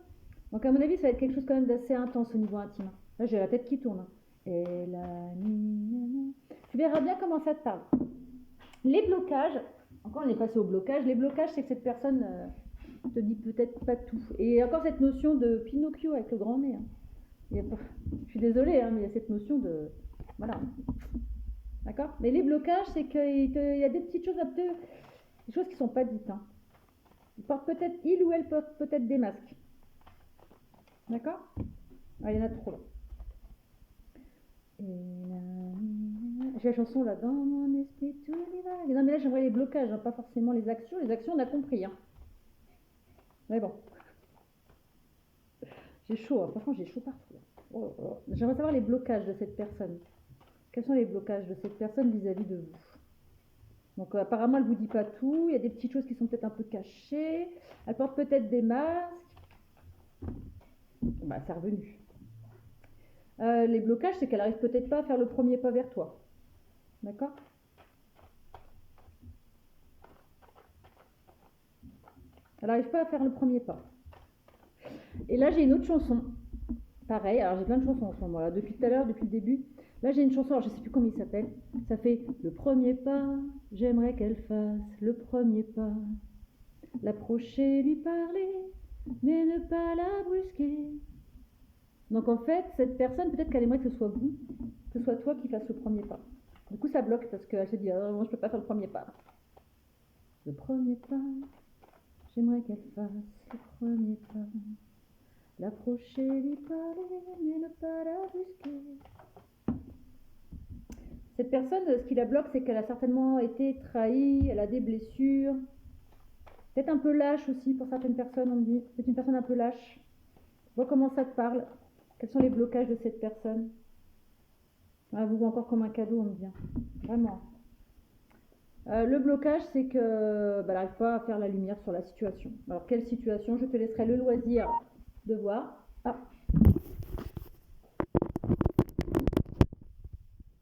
Donc, à mon avis, ça va être quelque chose quand même d'assez intense au niveau intime. Là, j'ai la tête qui tourne. Et la nuit. Tu verras bien comment ça te parle. Les blocages, encore on est passé au blocage. Les blocages, c'est que cette personne te dit peut-être pas tout. Et encore cette notion de Pinocchio avec le grand nez. Hein. Je suis désolée, hein, mais il y a cette notion de. Voilà. D'accord. Mais les blocages, c'est qu'il y a des petites choses, des choses qui ne sont pas dites. Hein. Il ou elle porte peut-être des masques. D'accord. Ah, il y en a trop là. J'ai la chanson là, dans mon esprit tout divague. Non mais là j'aimerais les blocages, hein, pas forcément les actions. Les actions on a compris. Hein. Mais bon. J'ai chaud, hein. Franchement j'ai chaud partout. Oh, oh. J'aimerais savoir les blocages de cette personne. Quels sont les blocages de cette personne vis-à-vis de vous? Donc apparemment elle ne vous dit pas tout, il y a des petites choses qui sont peut-être un peu cachées, elle porte peut-être des masques. Bah c'est revenu. Les blocages, c'est qu'elle arrive peut-être pas à faire le premier pas vers toi. D'accord? Elle n'arrive pas à faire le premier pas. Et là j'ai une autre chanson. Pareil, alors j'ai plein de chansons en ce moment là, depuis tout à l'heure, depuis le début. Là j'ai une chanson, alors je sais plus comment il s'appelle. Ça fait le premier pas, j'aimerais qu'elle fasse le premier pas. L'approcher, lui parler, mais ne pas la brusquer. Donc en fait, cette personne, peut-être qu'elle aimerait que ce soit vous, que ce soit toi qui fasses le premier pas. Du coup ça bloque parce qu'elle se dit oh, non, je peux pas faire le premier pas. Le premier pas, j'aimerais qu'elle fasse le premier pas. L'approcher, lui parler, mais ne pas la brusquer. Cette personne, ce qui la bloque, c'est qu'elle a certainement été trahie, elle a des blessures. Peut-être un peu lâche aussi pour certaines personnes, on me dit. C'est une personne un peu lâche. Vois comment ça te parle. Quels sont les blocages de cette personne? Ah, vous encore comme un cadeau, on me dit. Vraiment. Le blocage, c'est qu'elle n'arrive pas à faire la lumière sur la situation. Alors, quelle situation? Je te laisserai le loisir de voir. Ah,